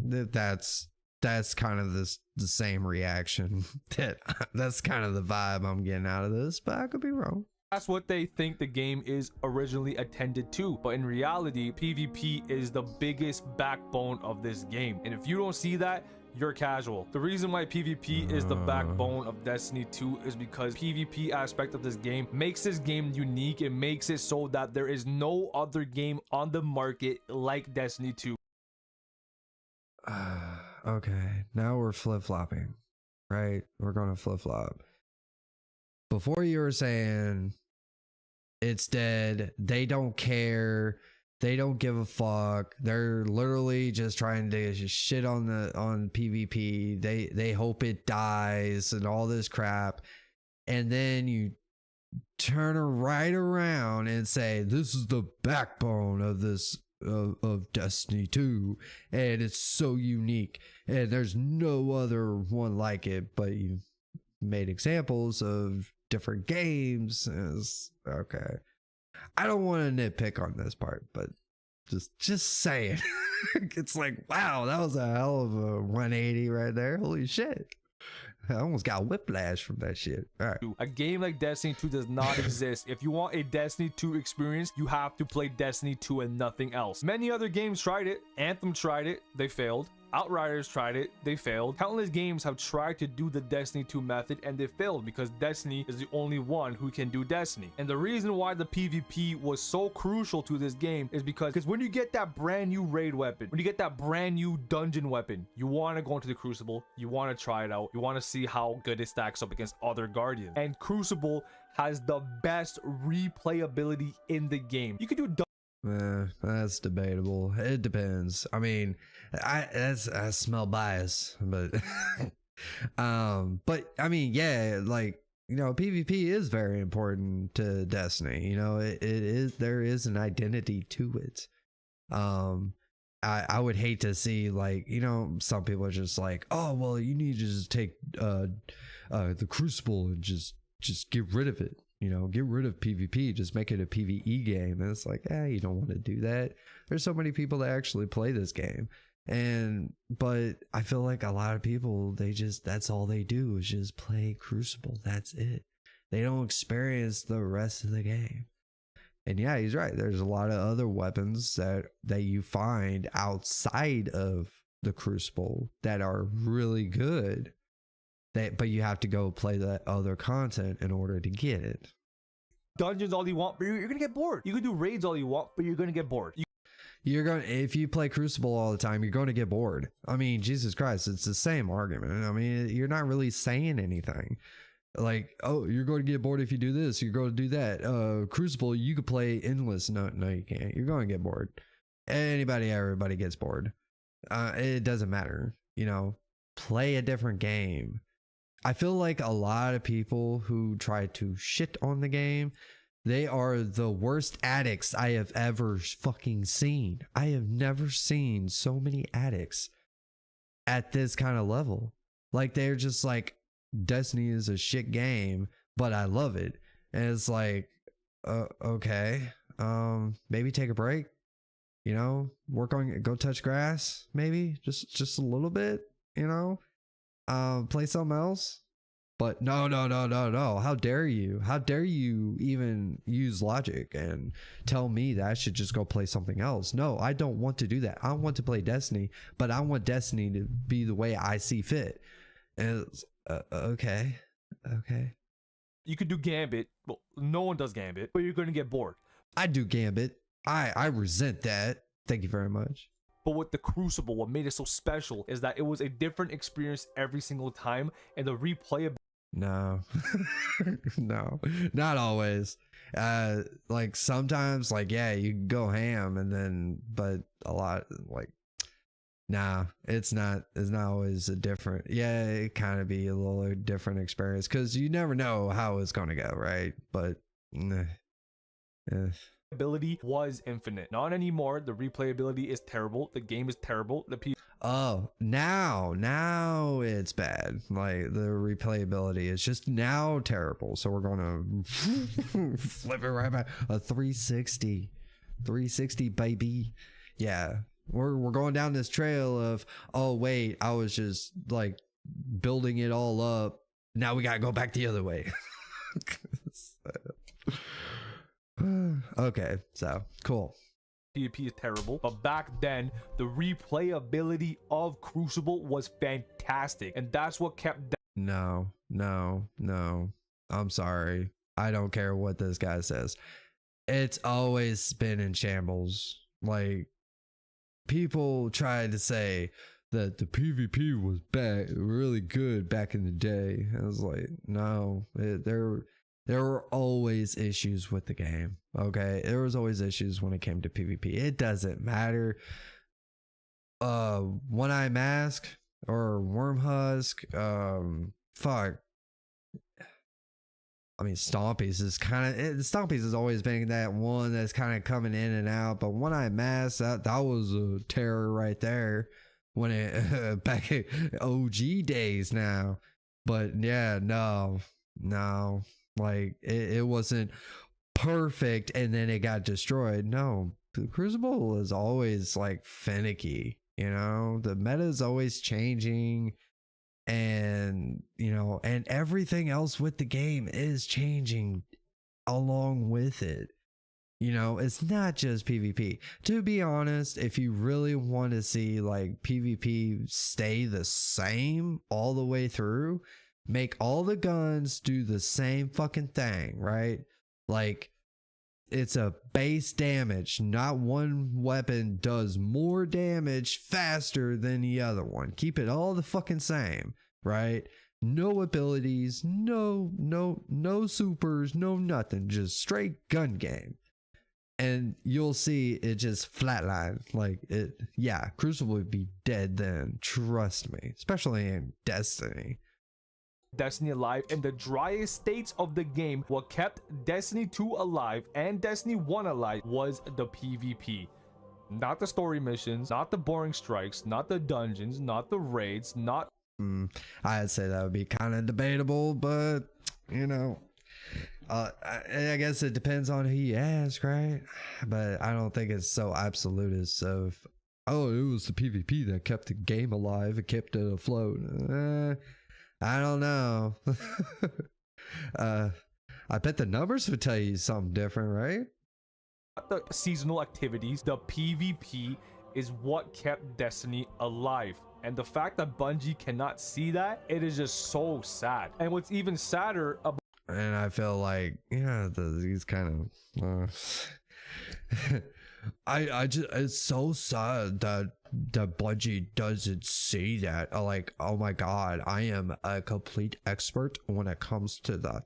[SPEAKER 1] That's kind of the same reaction. That's kind of the vibe I'm getting out of this, but I could be wrong.
[SPEAKER 2] That's what they think the game is originally intended to, but in reality, PvP is the biggest backbone of this game. And if you don't see that, you're casual. The reason why PvP is the backbone of Destiny 2 is because PvP aspect of this game makes this game unique. It makes it so that there is no other game on the market like Destiny 2.
[SPEAKER 1] Okay, now we're flip-flopping, right? We're going to flip-flop. Before you were saying it's dead, they don't care, they don't give a fuck, they're literally just trying to shit on PvP, they hope it dies and all this crap, and then you turn right around and say this is the backbone of this of Destiny 2 and it's so unique and there's no other one like it, but you made examples of different games. Okay, I don't want to nitpick on this part, but just saying. It's like, wow, that was a hell of a 180 right there. Holy shit, I almost got whiplash from that shit. All right.
[SPEAKER 2] A game like Destiny 2 does not exist. If you want a Destiny 2 experience, you have to play Destiny 2 and nothing else. Many other games tried it. Anthem tried it, they failed. Outriders tried it, they failed. Countless games have tried to do the Destiny 2 method and they failed because Destiny is the only one who can do Destiny. And the reason why the PvP was so crucial to this game is because when you get that brand new raid weapon, when you get that brand new dungeon weapon, you want to go into the Crucible, you want to try it out, you want to see how good it stacks up against other Guardians. And Crucible has the best replayability in the game. You can do
[SPEAKER 1] that's debatable. It depends. I mean, I smell bias, but but I mean, yeah, like, PvP is very important to Destiny. It is, there is an identity to it. I would hate to see, like, some people are just like, oh well, you need to just take the Crucible and just get rid of it. Get rid of PvP, just make it a PvE game. And it's like, you don't want to do that. There's so many people that actually play this game. But I feel like a lot of people, that's all they do is just play Crucible. That's it. They don't experience the rest of the game. And yeah, he's right. There's a lot of other weapons that you find outside of the Crucible that are really good. But you have to go play that other content in order to get it.
[SPEAKER 2] dungeons all you want, but you're gonna get bored. You can do raids all you want, but you're gonna get bored.
[SPEAKER 1] You're going if you play Crucible all the time, you're going to get bored. I mean, Jesus Christ, it's the same argument. I mean, you're not really saying anything. Like, oh, you're going to get bored if you do this. You're going to do that. Crucible, you could play endless. No, you can't. You're going to get bored. Everybody gets bored. It doesn't matter. You know, play a different game. I feel like a lot of people who try to shit on the game, they are the worst addicts I have ever fucking seen. I have never seen so many addicts at this kind of level. Like, they're just like, Destiny is a shit game, but I love it. And it's like, okay, maybe take a break, you know, go touch grass, maybe just a little bit, you know, play something else. But no. How dare you? How dare you even use logic and tell me that I should just go play something else? No, I don't want to do that. I want to play Destiny, but I want Destiny to be the way I see fit. And it's, okay.
[SPEAKER 2] You could do Gambit. Well, no one does Gambit, but you're going to get bored.
[SPEAKER 1] I do Gambit. I resent that. Thank you very much.
[SPEAKER 2] But with the Crucible, what made it so special is that it was a different experience every single time, and the replayability.
[SPEAKER 1] No, no, not always. Like sometimes, like, yeah, you can go ham, and then, but a lot, like, nah, it's not always a different. Yeah, it kind of be a little different experience because you never know how it's gonna go, right? But
[SPEAKER 2] ability was infinite. Not anymore. The replayability is terrible. The game is terrible.
[SPEAKER 1] Oh, now it's bad. Like, the replayability is just now terrible. So we're gonna flip it right back. A 360 baby. Yeah, we're going down this trail of, oh wait, I was just like building it all up. Now we gotta go back the other way. Okay, so cool.
[SPEAKER 2] PvP is terrible, but back then the replayability of Crucible was fantastic, and that's what kept.
[SPEAKER 1] No, I'm sorry, I don't care what this guy says. It's always been in shambles. Like, people try to say that the PvP was really good back in the day. I was like, no, there were always issues with the game. Okay, there was always issues when it came to PvP. It doesn't matter. One-Eye Mask or Wormhusk. Fuck. I mean, Stompies is kind of. Stompies has always been that one that's kind of coming in and out. But One-Eye Mask, that was a terror right there when it back in OG days now. But yeah, no. Like, it wasn't perfect and then it got destroyed. No, the Crucible is always like finicky, you know, the meta is always changing, and you know, and everything else with the game is changing along with it. You know, it's not just PvP. To be honest, if you really want to see like PvP stay the same all the way through, make all the guns do the same fucking thing, right? Like, it's a base damage. Not one weapon does more damage faster than the other one. Keep it all the fucking same, right? No abilities, no supers, no nothing. Just straight gun game. And you'll see it just flatline. Like, it, yeah, Crucible would be dead then. Trust me. Especially in Destiny.
[SPEAKER 2] Destiny alive, and the driest states of the game, what kept Destiny 2 alive and Destiny 1 alive was the PvP. Not the story missions, not the boring strikes, not the dungeons, not the raids, not...
[SPEAKER 1] I'd say that would be kind of debatable, but, you know, I guess it depends on who you ask, right? But I don't think it's so absolutist of, oh, it was the PvP that kept the game alive, it kept it afloat. I don't know. I bet the numbers would tell you something different, right?
[SPEAKER 2] The seasonal activities, the PvP is what kept Destiny alive. And the fact that Bungie cannot see that, it is just so sad. And what's even sadder about...
[SPEAKER 1] And I feel like, yeah, these kind of I just, it's so sad that Bungie doesn't see that. Like, oh my god, I am a complete expert when it comes to the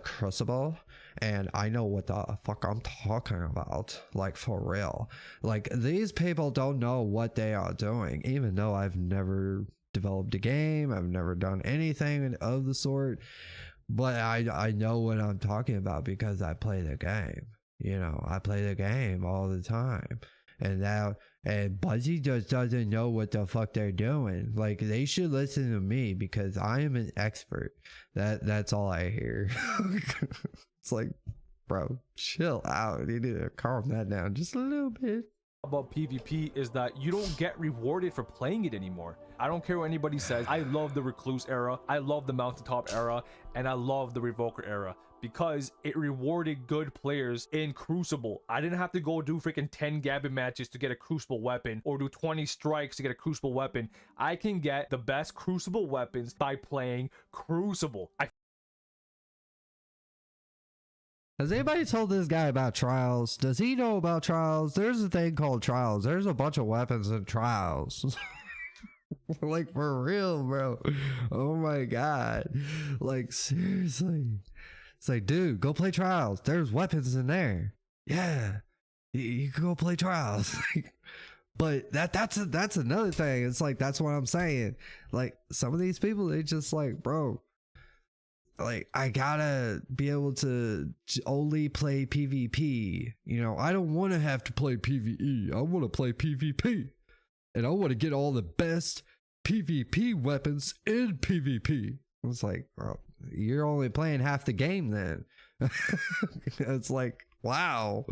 [SPEAKER 1] Crucible, and I know what the fuck I'm talking about, like, for real. Like, these people don't know what they are doing, even though I've never developed a game, I've never done anything of the sort, but I know what I'm talking about because I play the game. You know, I play the game all the time, and Bungie just doesn't know what the fuck they're doing. Like, they should listen to me because I am an expert. That's all I hear. It's like, bro, chill out. You need to calm that down just a little bit.
[SPEAKER 2] About PvP is that you don't get rewarded for playing it anymore. I don't care what anybody says. I love the Recluse era, I love the Mountaintop era, and I love the Revoker era because it rewarded good players in Crucible. I didn't have to go do freaking 10 Gambit matches to get a Crucible weapon or do 20 strikes to get a Crucible weapon. I can get the best Crucible weapons by playing Crucible.
[SPEAKER 1] Has anybody told this guy about trials? Does he know about trials? There's a thing called trials. There's a bunch of weapons in trials. Like, for real, bro. Oh my god. Like, seriously. It's like, dude, go play trials. There's weapons in there. Yeah. You can go play trials. But that's another thing. It's like, that's what I'm saying. Like, some of these people, they just like, bro, like, I gotta be able to only play PvP. You know, I don't want to have to play PvE. I want to play PvP. And I want to get all the best PvP weapons in PvP. It's like, bro, you're only playing half the game then. It's like, wow.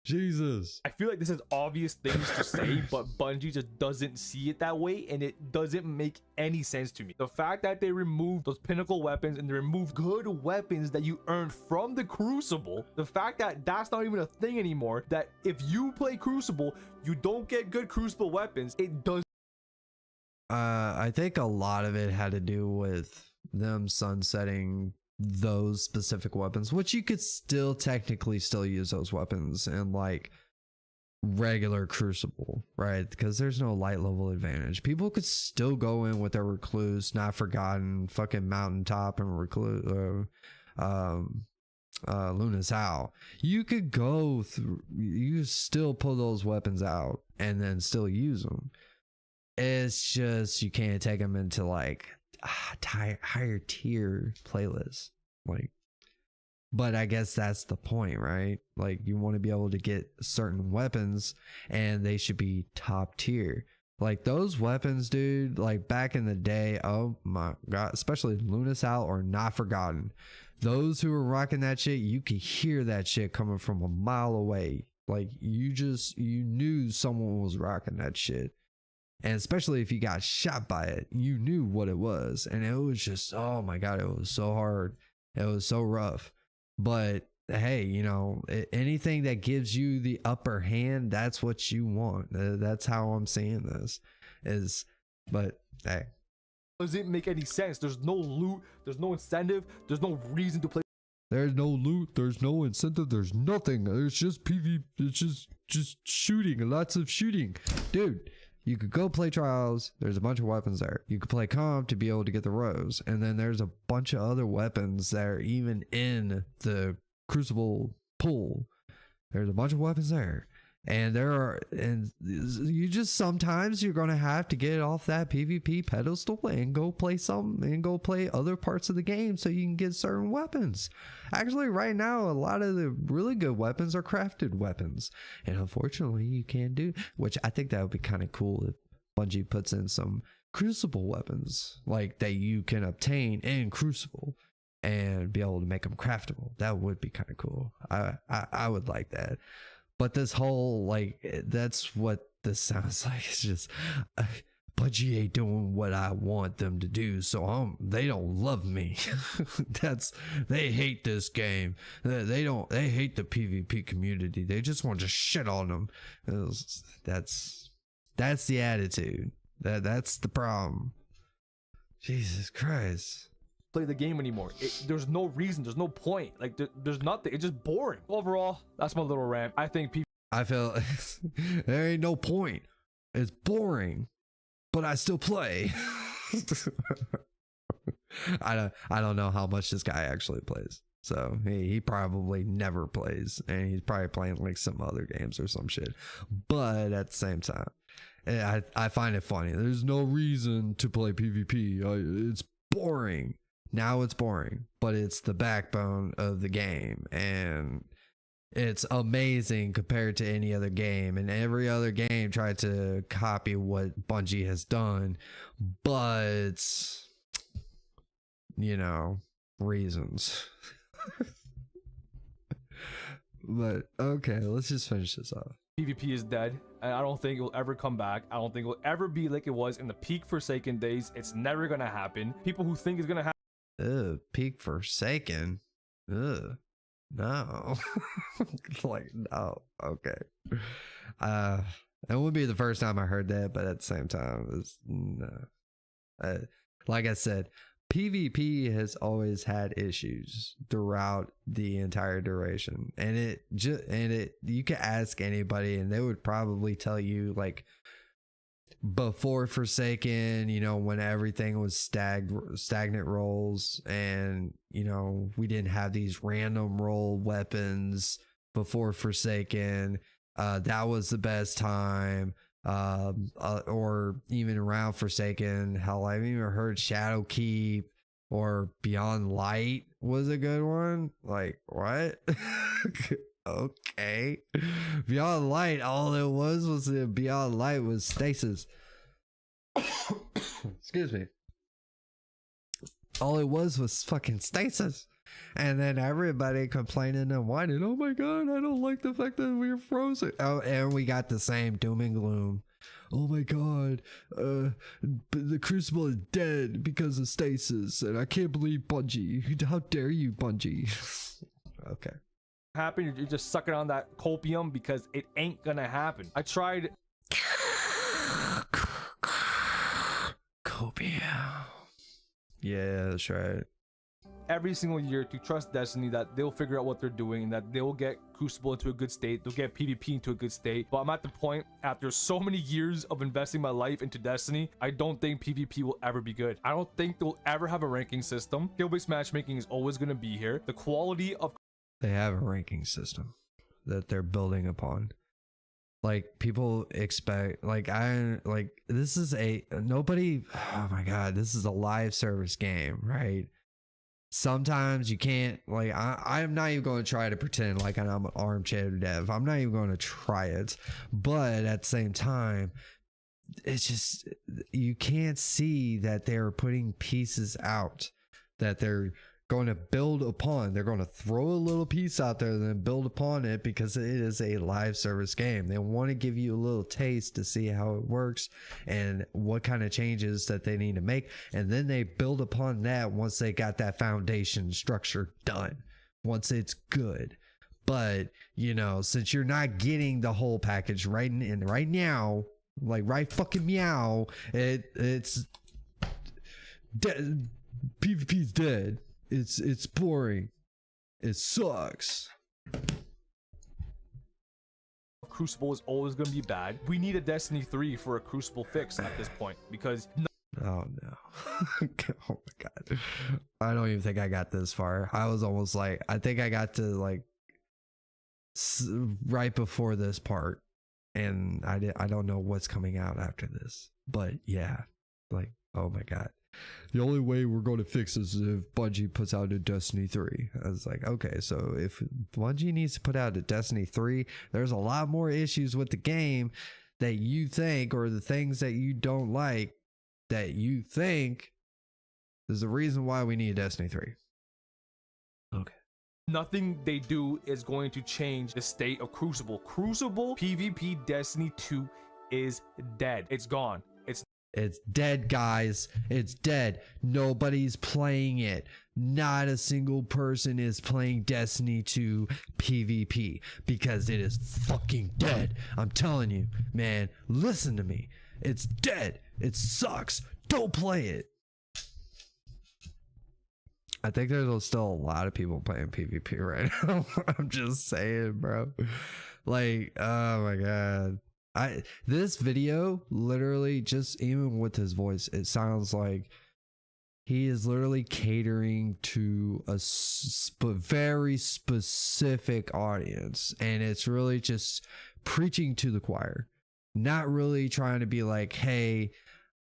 [SPEAKER 1] Jesus.
[SPEAKER 2] I feel like this is obvious things to say, but Bungie just doesn't see it that way, and it doesn't make any sense to me. The fact that they removed those pinnacle weapons and they removed good weapons that you earned from the Crucible, the fact that that's not even a thing anymore, that if you play Crucible, you don't get good Crucible weapons, it does.
[SPEAKER 1] I think a lot of it had to do with them sunsetting those specific weapons, which you could still technically still use those weapons in like regular Crucible, right? Because there's no light level advantage. People could still go in with their Recluse, Not Forgotten, fucking Mountaintop, and Recluse, Luna's Howl. You could go through, you still pull those weapons out and then still use them. It's just you can't take them into like higher tier playlists, like, but I guess that's the point, right? Like, you want to be able to get certain weapons and they should be top tier. Like, those weapons, dude, like back in the day, oh my god, especially Luna's Howl or Not Forgotten, those who were rocking that shit, you could hear that shit coming from a mile away. Like, you knew someone was rocking that shit. And especially if you got shot by it, you knew what it was. And it was just, oh my god, it was so hard. It was so rough. But hey, you know, anything that gives you the upper hand, that's what you want. That's how I'm seeing this. But hey,
[SPEAKER 2] Doesn't make any sense. There's no loot, there's no incentive, there's no reason to play.
[SPEAKER 1] There's no loot, there's no incentive, there's nothing. There's just PvP, it's just shooting, lots of shooting. Dude, you could go play trials. There's a bunch of weapons there. You could play comp to be able to get the rose. And then there's a bunch of other weapons that are even in the Crucible pool. There's a bunch of weapons there. And you just, sometimes you're going to have to get off that PvP pedestal and go play something and go play other parts of the game so you can get certain weapons. Actually, right now, a lot of the really good weapons are crafted weapons. And unfortunately, you can't do, which I think that would be kind of cool if Bungie puts in some Crucible weapons like that you can obtain in Crucible and be able to make them craftable. That would be kind of cool. I would like that. But this whole, like, that's what this sounds like. It's just, Bungie ain't doing what I want them to do, so they don't love me. They hate this game. They hate the PvP community. They just want to shit on them. That's the attitude. That's the problem. Jesus Christ.
[SPEAKER 2] play the game anymore. There's no reason, there's no point. Like there's nothing. It's just boring. Overall, that's my little rant. I think people.
[SPEAKER 1] I feel there ain't no point. It's boring, but I still play. I don't know how much this guy actually plays. So he probably never plays, and he's probably playing like some other games or some shit. But at the same time, I find it funny. There's no reason to play PvP. It's boring. Now it's boring, but it's the backbone of the game, and it's amazing compared to any other game. And every other game tried to copy what Bungie has done, but you know, reasons. But okay, let's just finish this off.
[SPEAKER 2] PvP is dead, and I don't think it will ever come back. I don't think it will ever be like it was in the peak Forsaken days. It's never gonna happen. People who think it's gonna happen.
[SPEAKER 1] Peak Forsaken. No. Like, no. Okay. It would be the first time I heard that, but at the same time, it's no. Like I said, PvP has always had issues throughout the entire duration, and you can ask anybody and they would probably tell you, like, before Forsaken, you know, when everything was stagnant rolls, and you know, we didn't have these random roll weapons before Forsaken, that was the best time. Or even around Forsaken, hell, I've even heard Shadowkeep or Beyond Light was a good one. Like, what? Okay. Beyond Light, all it was Beyond Light was stasis. Excuse me. All it was fucking stasis. And then everybody complaining and whining, oh my god, I don't like the fact that we were frozen. Oh, and we got the same doom and gloom. Oh my god, the Crucible is dead because of stasis, and I can't believe Bungie. How dare you, Bungie? Okay.
[SPEAKER 2] Happen, you're just sucking on that copium because it ain't gonna happen. I tried.
[SPEAKER 1] Copium. Yeah, that's right.
[SPEAKER 2] Every single year to trust Destiny that they'll figure out what they're doing, and that they will get Crucible into a good state, they'll get PvP into a good state. But I'm at the point, after so many years of investing my life into Destiny, I don't think PvP will ever be good. I don't think they'll ever have a ranking system. Skill-based matchmaking is always going to be here. The quality of...
[SPEAKER 1] They have a ranking system that they're building upon. Like, people expect, this is nobody, oh my god, this is a live service game, right? Sometimes you can't, like, I'm not even going to try to pretend like I'm an armchair dev. I'm not even going to try it. But at the same time, it's just, you can't see that they're putting pieces out that they're going to build upon. They're going to throw a little piece out there and then build upon it, because it is a live service game. They want to give you a little taste to see how it works and what kind of changes that they need to make, and then they build upon that once they got that foundation structure done, once it's good. But you know, since you're not getting the whole package right now, like right fucking meow, it's dead. PvP's dead. It's boring. It sucks.
[SPEAKER 2] Crucible is always going to be bad. We need a Destiny 3 for a Crucible fix at this point, because...
[SPEAKER 1] Oh no. Oh my god. I don't even think I got this far. I was almost like, I think I got to like right before this part, and I don't know what's coming out after this. But yeah, like, oh my god. The only way we're going to fix this is if Bungie puts out a Destiny 3. I was like, okay, so if Bungie needs to put out a Destiny 3, there's a lot more issues with the game that you think, or the things that you don't like, that you think is the reason why we need Destiny 3. Okay.
[SPEAKER 2] Nothing they do is going to change the state of Crucible. Crucible PvP Destiny 2 is dead. It's gone.
[SPEAKER 1] It's dead, guys. It's dead. Nobody's playing it. Not a single person is playing Destiny 2 PvP because it is fucking dead. I'm telling you, man, listen to me. It's dead. It sucks. Don't play it. I think there's still a lot of people playing PvP right now. I'm just saying, bro. Like, oh my god. This video literally, just even with his voice, it sounds like he is literally catering to a very specific audience, and it's really just preaching to the choir, not really trying to be like, hey,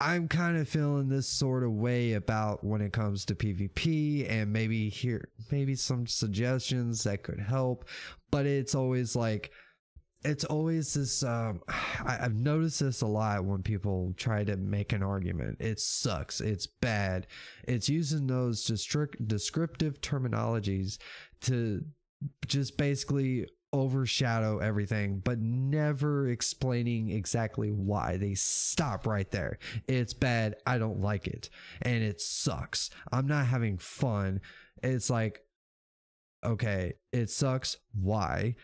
[SPEAKER 1] I'm kind of feeling this sort of way about when it comes to PvP, and maybe some suggestions that could help. But it's always like, it's always this I've noticed this a lot when people try to make an argument. It sucks, it's bad, it's using those descriptive terminologies to just basically overshadow everything, but never explaining exactly why. They stop right there. It's bad, I don't like it, and it sucks, I'm not having fun. It's like, okay, it sucks, why?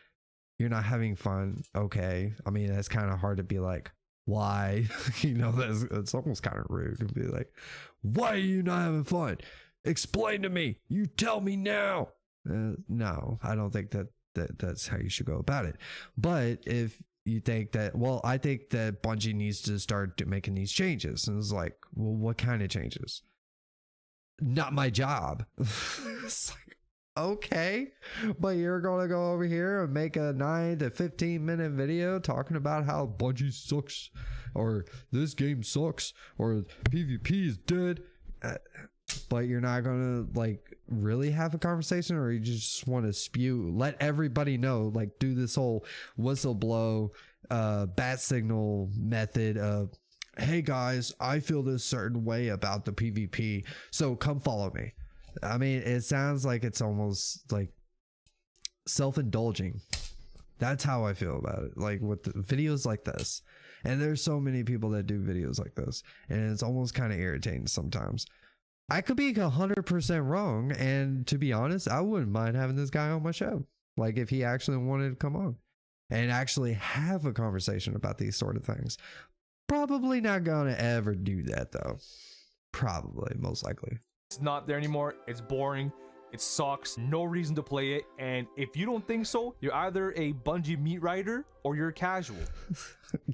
[SPEAKER 1] You're not having fun, okay. I mean, that's kind of hard to be like, why? You know, it's almost kind of rude to be like, why are you not having fun? Explain to me, you tell me now. No, I don't think that's how you should go about it. But if you think that, well, I think that Bungie needs to start making these changes, and it's like, well, what kind of changes? Not my job. It's like, okay, but you're gonna go over here and make a 9 to 15 minute video talking about how Bungie sucks, or this game sucks, or PvP is dead, but you're not gonna like really have a conversation, or you just want to let everybody know, like do this whole whistleblow bat signal method of, hey guys, I feel this certain way about the PvP, so come follow me. I mean, it sounds like it's almost like self-indulging. That's how I feel about it. Like with the videos like this, and there's so many people that do videos like this, and it's almost kind of irritating sometimes. I could be 100% wrong, and to be honest, I wouldn't mind having this guy on my show. Like if he actually wanted to come on and actually have a conversation about these sort of things. Probably not gonna ever do that though. Probably, most likely.
[SPEAKER 2] It's not there anymore. It's boring. It sucks. No reason to play it. And if you don't think so, you're either a Bungie meat rider or you're casual.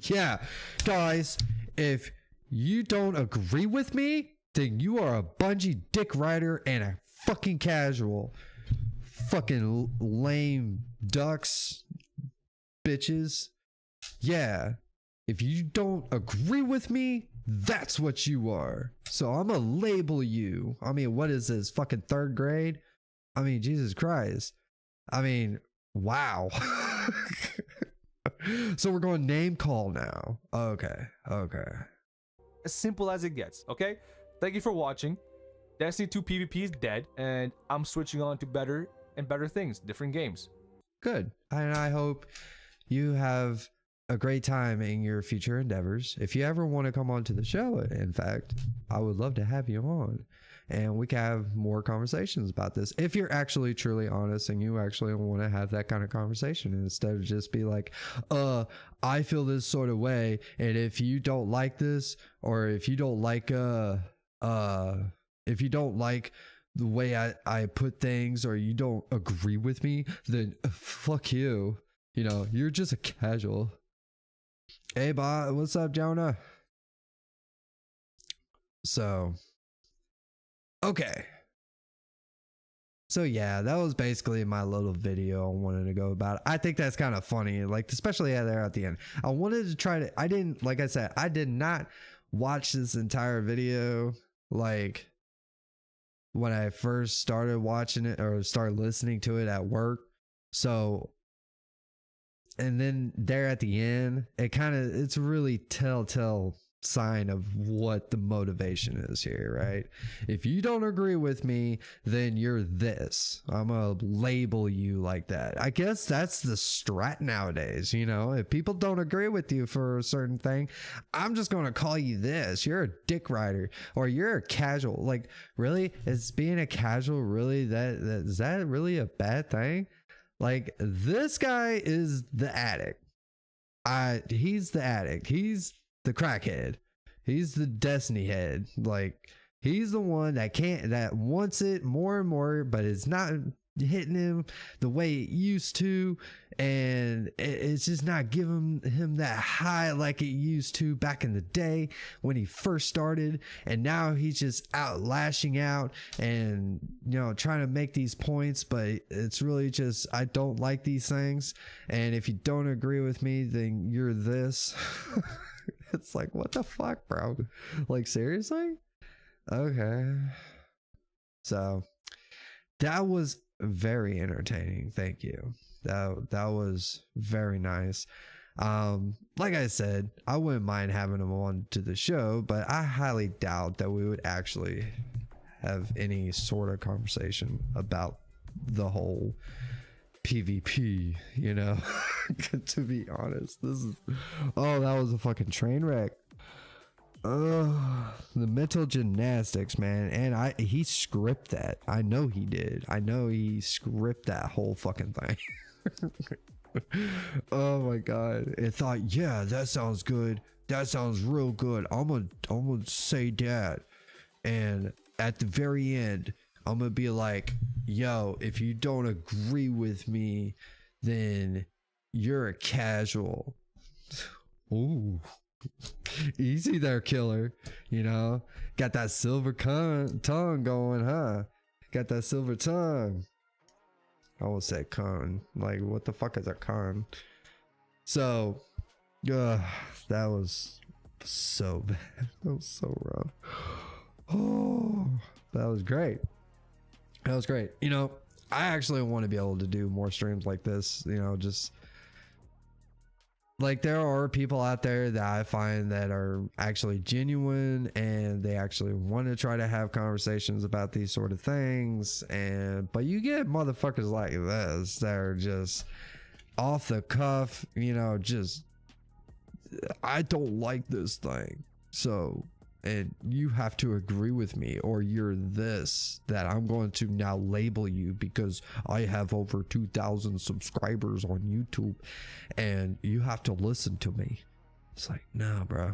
[SPEAKER 1] Yeah, guys, if you don't agree with me, then you are a Bungie dick rider and a fucking casual. Fucking lame ducks, bitches. Yeah, if you don't agree with me, that's what you are. So I'm gonna label you. I mean, what is this, fucking 3rd grade? I mean, Jesus Christ. I mean, wow. So we're going name call now. Okay.
[SPEAKER 2] As simple as it gets, okay? Thank you for watching. Destiny 2 PvP is dead, and I'm switching on to better and better things, different games.
[SPEAKER 1] Good. And I hope you have a great time in your future endeavors. If you ever want to come on to the show, in fact, I would love to have you on, and we can have more conversations about this. If you're actually truly honest and you actually want to have that kind of conversation, instead of just be like, I feel this sort of way, and if you don't like this, or if you don't like if you don't like the way I put things, or you don't agree with me, then fuck you. You know, you're just a casual. Hey, Bob, what's up, Jonah? So, okay. So yeah, that was basically my little video I wanted to go about. I think that's kind of funny, like especially there at the end. I wanted to try to, I didn't, like I said, I did not watch this entire video like when I first started watching it or started listening to it at work. So, and then there at the end, it's a really telltale sign of what the motivation is here, right? If you don't agree with me, then you're this. I'm gonna label you like that. I guess that's the strat nowadays, you know? If people don't agree with you for a certain thing, I'm just gonna call you this. You're a dick rider, or you're a casual. Like, really? Is being a casual really is that really a bad thing? Like, this guy is the addict. He's the addict. He's the crackhead. He's the Destiny head. Like, He's the one that wants it more and more, but it's not hitting him the way it used to, and it's just not giving him that high like it used to back in the day when he first started. And now he's just out lashing out and, you know, trying to make these points, but it's really just, I don't like these things, and if you don't agree with me, then you're this. It's like, what the fuck, bro? Like, seriously? Okay. So that was very entertaining. Thank you. That was very nice. Like I said, I wouldn't mind having him on to the show, but I highly doubt that we would actually have any sort of conversation about the whole PvP, you know. To be honest, that was a fucking train wreck. The mental gymnastics, man. And he scripted that. I know he did. I know he scripted that whole fucking thing. Oh my god. And thought, yeah, that sounds good. That sounds real good. I'm gonna say that. And at the very end, I'm gonna be like, yo, if you don't agree with me, then you're a casual. Ooh. Easy there, killer. You know, got that silver tongue going, huh? Got that silver tongue. I almost said con. Like, what the fuck is a con? So, that was so bad. That was so rough. Oh, that was great. That was great. You know, I actually want to be able to do more streams like this. You know, just like, there are people out there that I find that are actually genuine, and they actually want to try to have conversations about these sort of things. But you get motherfuckers like this that are just off the cuff, you know, just, I don't like this thing, so, and you have to agree with me, or you're this, that I'm going to now label you because I have over 2,000 subscribers on YouTube and you have to listen to me. It's like, no, bro.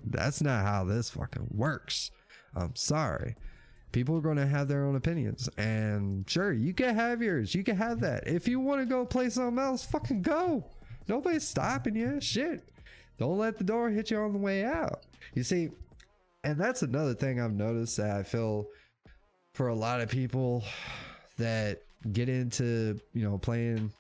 [SPEAKER 1] That's not how this fucking works. I'm sorry. People are going to have their own opinions, and sure, you can have yours. You can have that. If you want to go play something else, fucking go. Nobody's stopping you. Shit. Don't let the door hit you on the way out. You see, and that's another thing I've noticed that I feel for a lot of people that get into, you know, playing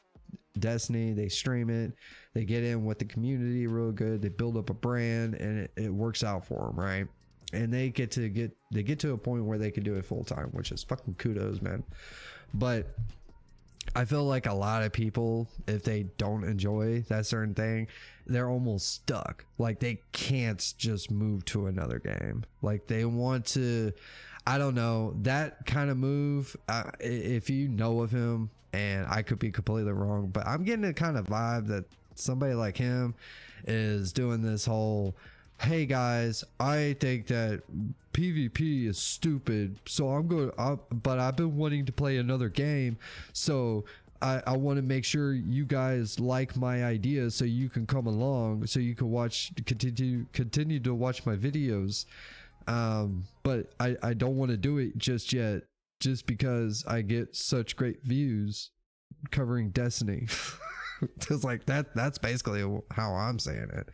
[SPEAKER 1] Destiny, they stream it, they get in with the community real good, they build up a brand, and it works out for them, right? And they get to a point where they can do it full time, which is fucking kudos, man. But I feel like a lot of people, if they don't enjoy that certain thing, they're almost stuck. Like, they can't just move to another game. Like, they want to, I don't know, that kind of move. If you know of him, and I could be completely wrong, but I'm getting a kind of vibe that somebody like him is doing this whole, hey guys, I think that PvP is stupid, so but I've been wanting to play another game, so I want to make sure you guys like my ideas, so you can come along, so you can continue to watch my videos. But I don't want to do it just yet, just because I get such great views covering Destiny. It's like that's basically how I'm saying it.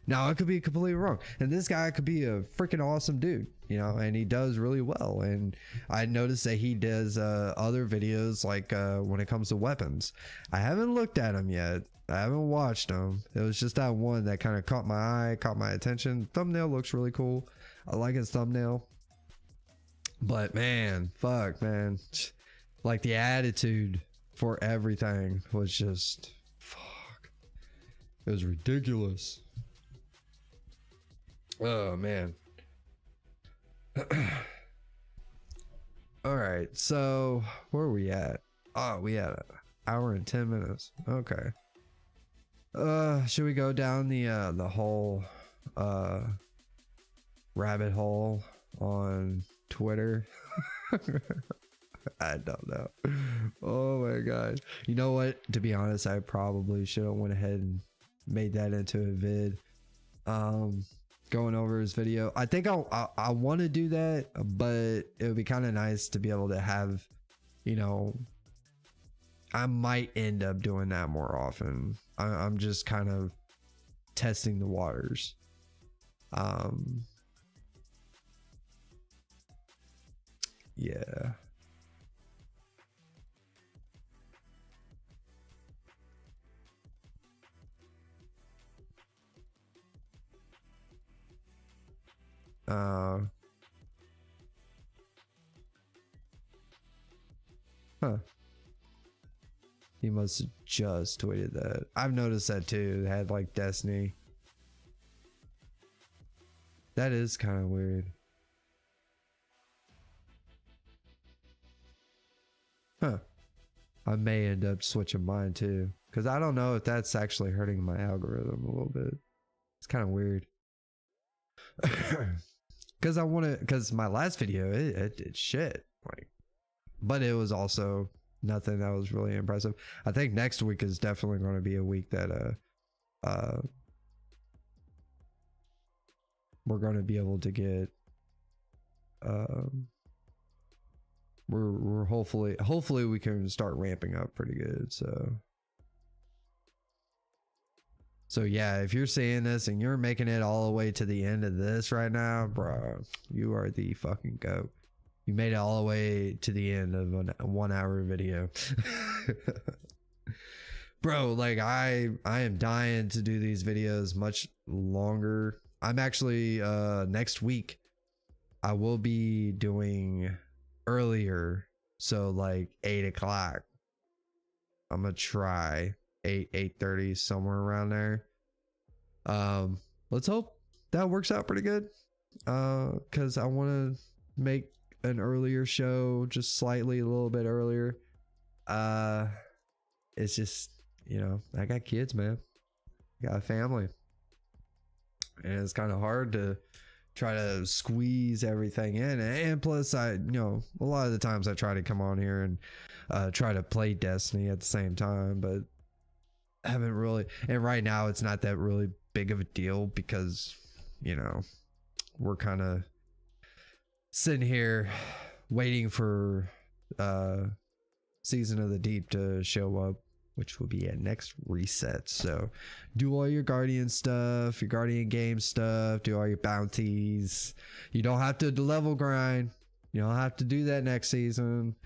[SPEAKER 1] Now, I could be completely wrong, and this guy could be a freaking awesome dude, you know, and he does really well. And I noticed that he does other videos, like when it comes to weapons. I haven't looked at him yet. I haven't watched him. It was just that one that kind of caught my eye, caught my attention. Thumbnail looks really cool. I like his thumbnail. But man, fuck, man. Like, the attitude for everything was just, fuck. It was ridiculous. Oh man. All right, so where are we at? Oh, we had an hour and 10 minutes. Okay. Should we go down the whole rabbit hole on Twitter? I don't know. Oh my god. You know what? To be honest, I probably should have went ahead and made that into a vid. going over his video. I think I want to do that, but it would be kind of nice to be able to have, you know, I might end up doing that more often. I'm just kind of testing the waters. Yeah. Huh. He must have just tweeted that. I've noticed that too. It had like Destiny. That is kind of weird. Huh. I may end up switching mine too. Because I don't know if that's actually hurting my algorithm a little bit. It's kind of weird. Because I want to, because my last video, it did shit. Like, but it was also nothing that was really impressive. I think next week is definitely going to be a week that we're going to be able to get we're hopefully we can start ramping up pretty good. So yeah, if you're seeing this and you're making it all the way to the end of this right now, bro, you are the fucking GOAT. You made it all the way to the end of a 1 hour video. Bro, like I am dying to do these videos much longer. I'm actually next week I will be doing earlier, so like 8 o'clock. I'm gonna try 8:30, somewhere around there. Let's hope that works out pretty good, because I want to make an earlier show, just slightly a little bit earlier. It's just, you know, I got kids, man. I got a family, and it's kind of hard to try to squeeze everything in. And plus, I, you know, a lot of the times I try to come on here and try to play Destiny at the same time, but I haven't really. And right now it's not that really big of a deal because, you know, we're kind of sitting here waiting for Season of the Deep to show up, which will be at next reset. So do all your Guardian stuff, your Guardian game stuff, do all your bounties. You don't have to level grind. You don't have to do that next season.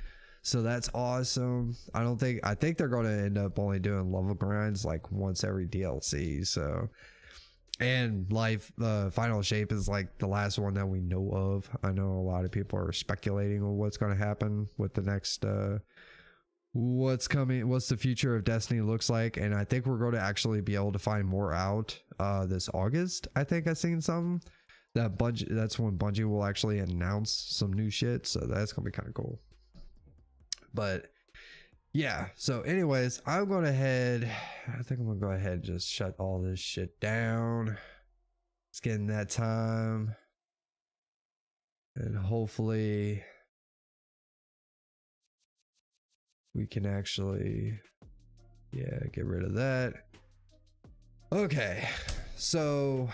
[SPEAKER 1] So that's awesome. I think they're going to end up only doing level grinds like once every DLC. So, and Final Shape is like the last one that we know of. I know a lot of people are speculating on what's going to happen with the next what's coming, what's the future of Destiny looks like. And I think we're going to actually be able to find more out this August. I think I seen something that's when Bungie will actually announce some new shit, so that's gonna be kind of cool. But yeah, so anyways, I think I'm gonna go ahead and just shut all this shit down. It's getting that time, and hopefully we can actually, yeah, get rid of that. Okay, so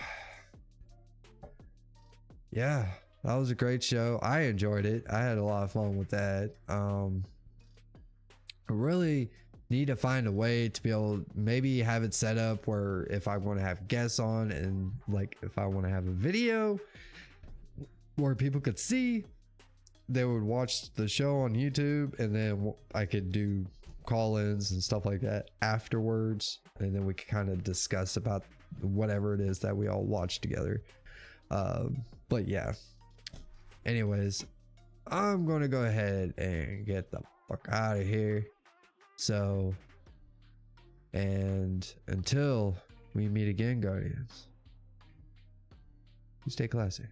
[SPEAKER 1] yeah, that was a great show. I enjoyed it. I had a lot of fun with that. I really need to find a way to be able to maybe have it set up where if I want to have guests on, and like if I want to have a video where people could see, they would watch the show on YouTube, and then I could do call-ins and stuff like that afterwards, and then we could kind of discuss about whatever it is that we all watch together. But yeah, anyways, I'm gonna go ahead and get the fuck out of here. So, and until we meet again, Guardians, you stay classy.